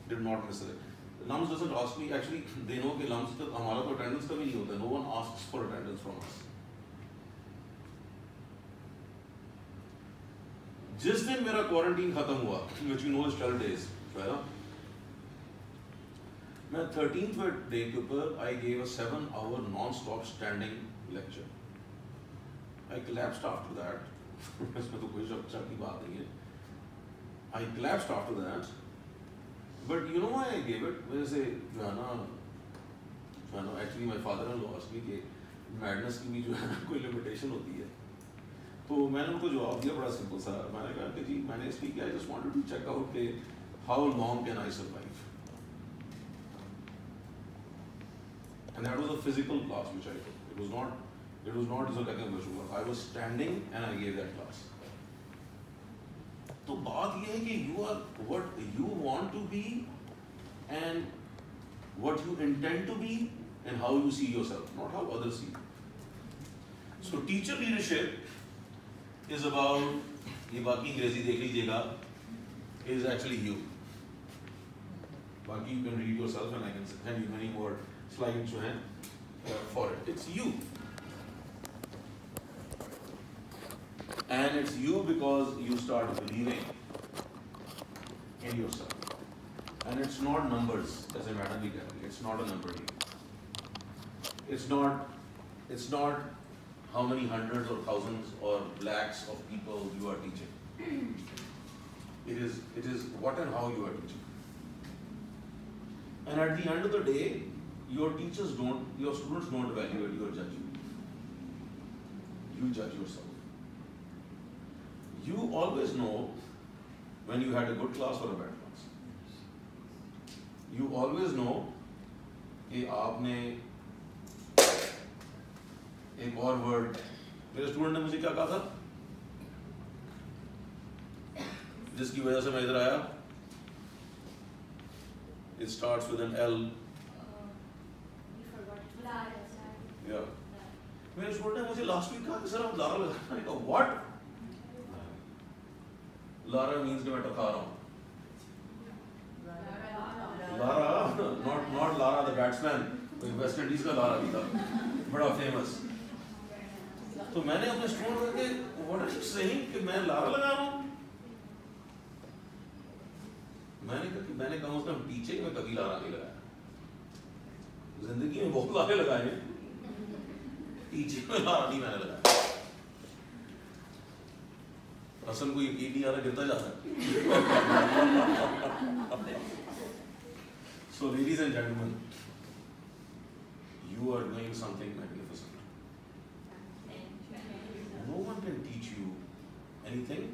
did not miss it. Lums doesn't ask me, actually they know कि Lums तक हमारा तो attendance कभी नहीं होता, no one asks for attendance from us. जिस दिन मेरा क्वारंटीन खत्म हुआ, which you know is 12 days, जो है ना, मैं 13th day के ऊपर I gave a 7-hour non-stop standing lecture. I collapsed after that. इसमें तो कोई शक की बात नहीं है. I collapsed after that. But you know why I gave it? वजह से जो है ना, actually my father-in-law asked me कि madness की भी जो है ना कोई limitation होती है. तो मैंने उनको जवाब दिया बड़ा simple सा. मैंने कहा कि जी मैंने इसलिए किया, I just wanted to check out कि how long can I survive? And that was a physical class which I took. It was not just like a virtual class. I was standing and I gave that class. तो बात ये है कि you are what you want to be and what you intend to be and how you see yourself, not how others see you. So teacher leadership is about, ये बाकी अंग्रेजी देख लीजिएगा, is actually you. बाकी you can read yourself and I can send you many more slides जो हैं for it. It's you. And it's you because you start believing in yourself. And it's not numbers, as a madam भी कहती है. It's not a number game. It's not how many hundreds or thousands or lakhs of people you are teaching. It is what and how you are teaching. And at the end of the day, your students don't evaluate, you judge you. You judge yourself. You always know when you had a good class or a bad class. You always know कि आपने एक और word, मेरे student ने मुझे क्या कहा था जिसकी वजह से मैं इधर आया, it starts with an L. Yeah. मेरे स्टूडेंट ने मुझे लास्ट वीक कहा कि सर आप लारा लगा, मैंने कहा व्हाट? लारा मीन्स कि मैं टका रहा हूँ. Lara, not Lara the batsman, West Indies का लारा भी था, बड़ा फेमस. तो मैंने अपने स्टूडेंट को के व्हाट आर यू सेइंग कि मैं लारा लगा रहा हूँ? मैंने कहा उसका टीचिंग में कभी लारा नहीं लगाया, जिंदगी में बहुत लारे लगाए हैं, टीचिंग में लारा नहीं मैंने लगाया। असल को यकीन नहीं आ रहा, गिरता जा रहा है। So ladies and gentlemen, you are doing something magnificent. No one can teach you anything,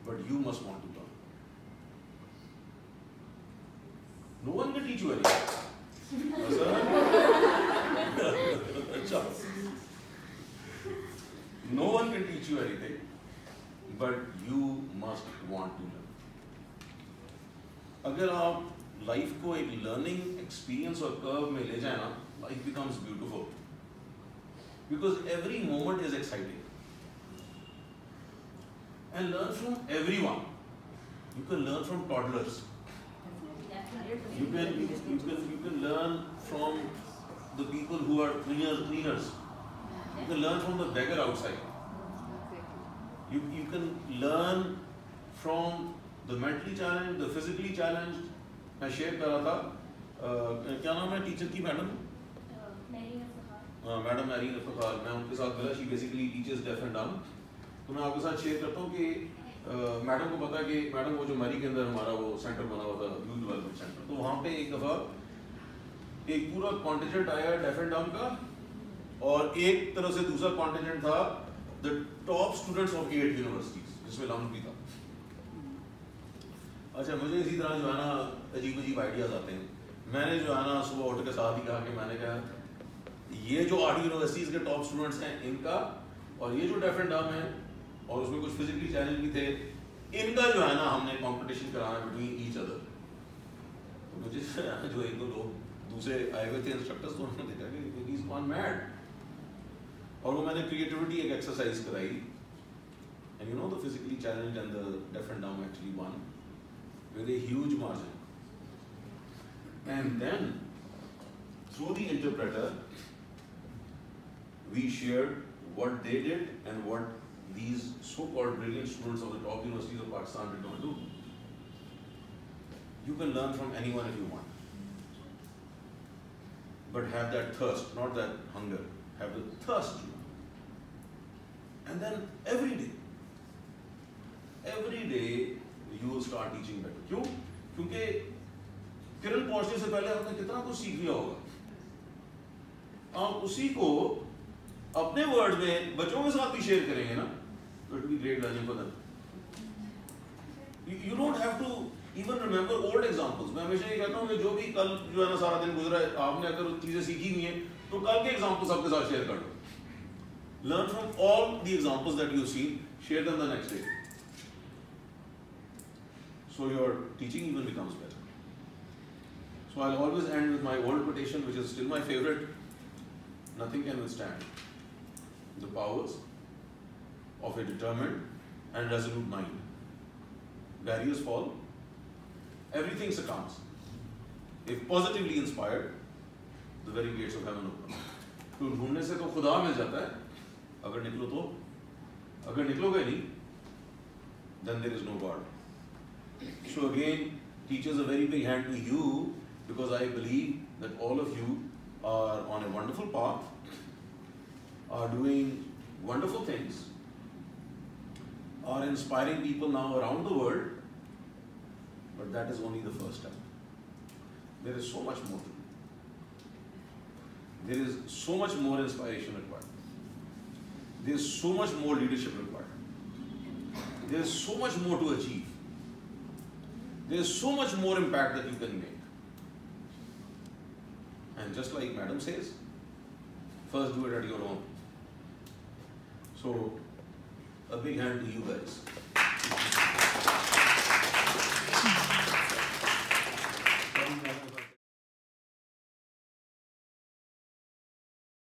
but you must want to learn. No one can teach you anything. No one can teach you anything, but you must want to learn. अगर आप life को एक learning experience और curve में ले जाए ना, life becomes beautiful, because every moment is exciting and learn from everyone. You can learn from toddlers, you can learn from the people who are cleaners. You can learn from the beggar outside. You can learn from the mentally challenged, the physically challenged. मैं शेयर कर रहा था, क्या नाम है teacher की? Madam madam मैरीन अफ्तार. मैं उनके साथ मिला, she basically teachers deaf and dumb. तो मैं आपके साथ शेयर करता हूँ कि मैडम को पता है कि मैडम वो जो मरी के अंदर हमारा वो सेंटर बना हुआ था, यूथ डेवलपमेंट सेंटर, तो वहाँ पे एक दफ़ा एक पूरा कॉन्टिजेंट आया डेफ एंड डम्ब का, और एक तरफ से दूसरा कॉन्टिजेंट था the top students of 8 universities, जिसमें लम्ब भी था. अच्छा, मुझे इसी तरह जो है ना अजीब अजीब आइडियाज आते हैं. मैंने जो है ना सुबह उठ के साथ ही कहा कि मैंने कहा ये जो 8 यूनिवर्सिटीज़ के टॉप स्टूडेंट्स हैं इनका, और ये जो डेफ एंड डम्ब है और उसमें कुछ फिजिकली चैलेंज भी थे, इनका जो है ना हमने कंपटीशन कराना बिटवीन ईच अदर. तो मुझे जो एक दो लोग दूसरे आए हुए थे इंस्ट्रक्टर्स, तो उन्होंने देखा कि ही इज गॉन मैड. और वो मैंने क्रिएटिविटी एक एक्सरसाइज कराई, and you know the physically challenge and the def and dumb actually one with a huge margin. And then through the interpreter we shared what they did and what these so-called brilliant students of the top universities of Pakistan did not do. You can learn from anyone if you want, but have that thirst, not that hunger. Have the thirst to learn. And then every day you will start teaching better. क्यों? क्योंकि किरण पहुंचने से पहले आपने कितना कुछ सीख लिया होगा. आप उसी को अपने वर्ड में बच्चों के साथ भी शेयर करेंगे ना, तो it will be great learning for them. You don't have to even remember old examples. मैं हमेशा ये कहता हूँ कि जो भी कल जो है ना सारा दिन गुजरा है, आपने अगर चीजें सीखी नहीं है तो कल के एग्जाम्पल्स आपके साथ शेयर कर दो. Learn from all the examples that you've seen, share them the next day. So your teaching even becomes better. So I'll always end with my old quotation, which is still my favorite. Nothing can withstand the powers of a determined and resolute mind. Barriers fall, everything succumbs. If positively inspired, the very gates of heaven open. तो ढूंढने से तो खुदा मिल जाता है, अगर निकलो तो. अगर निकलोगे नहीं, then there is no God. So again, teachers, a very big hand to you, because I believe that all of you are on a wonderful path, are doing wonderful things, are inspiring people now around the world, but that is only the first step. There is so much more to do. There is so much more inspiration required. There is so much more leadership required. There is so much more to achieve. There is so much more impact that you can make. And just like Madam says, first do it at your own. So, a big hand to you guys.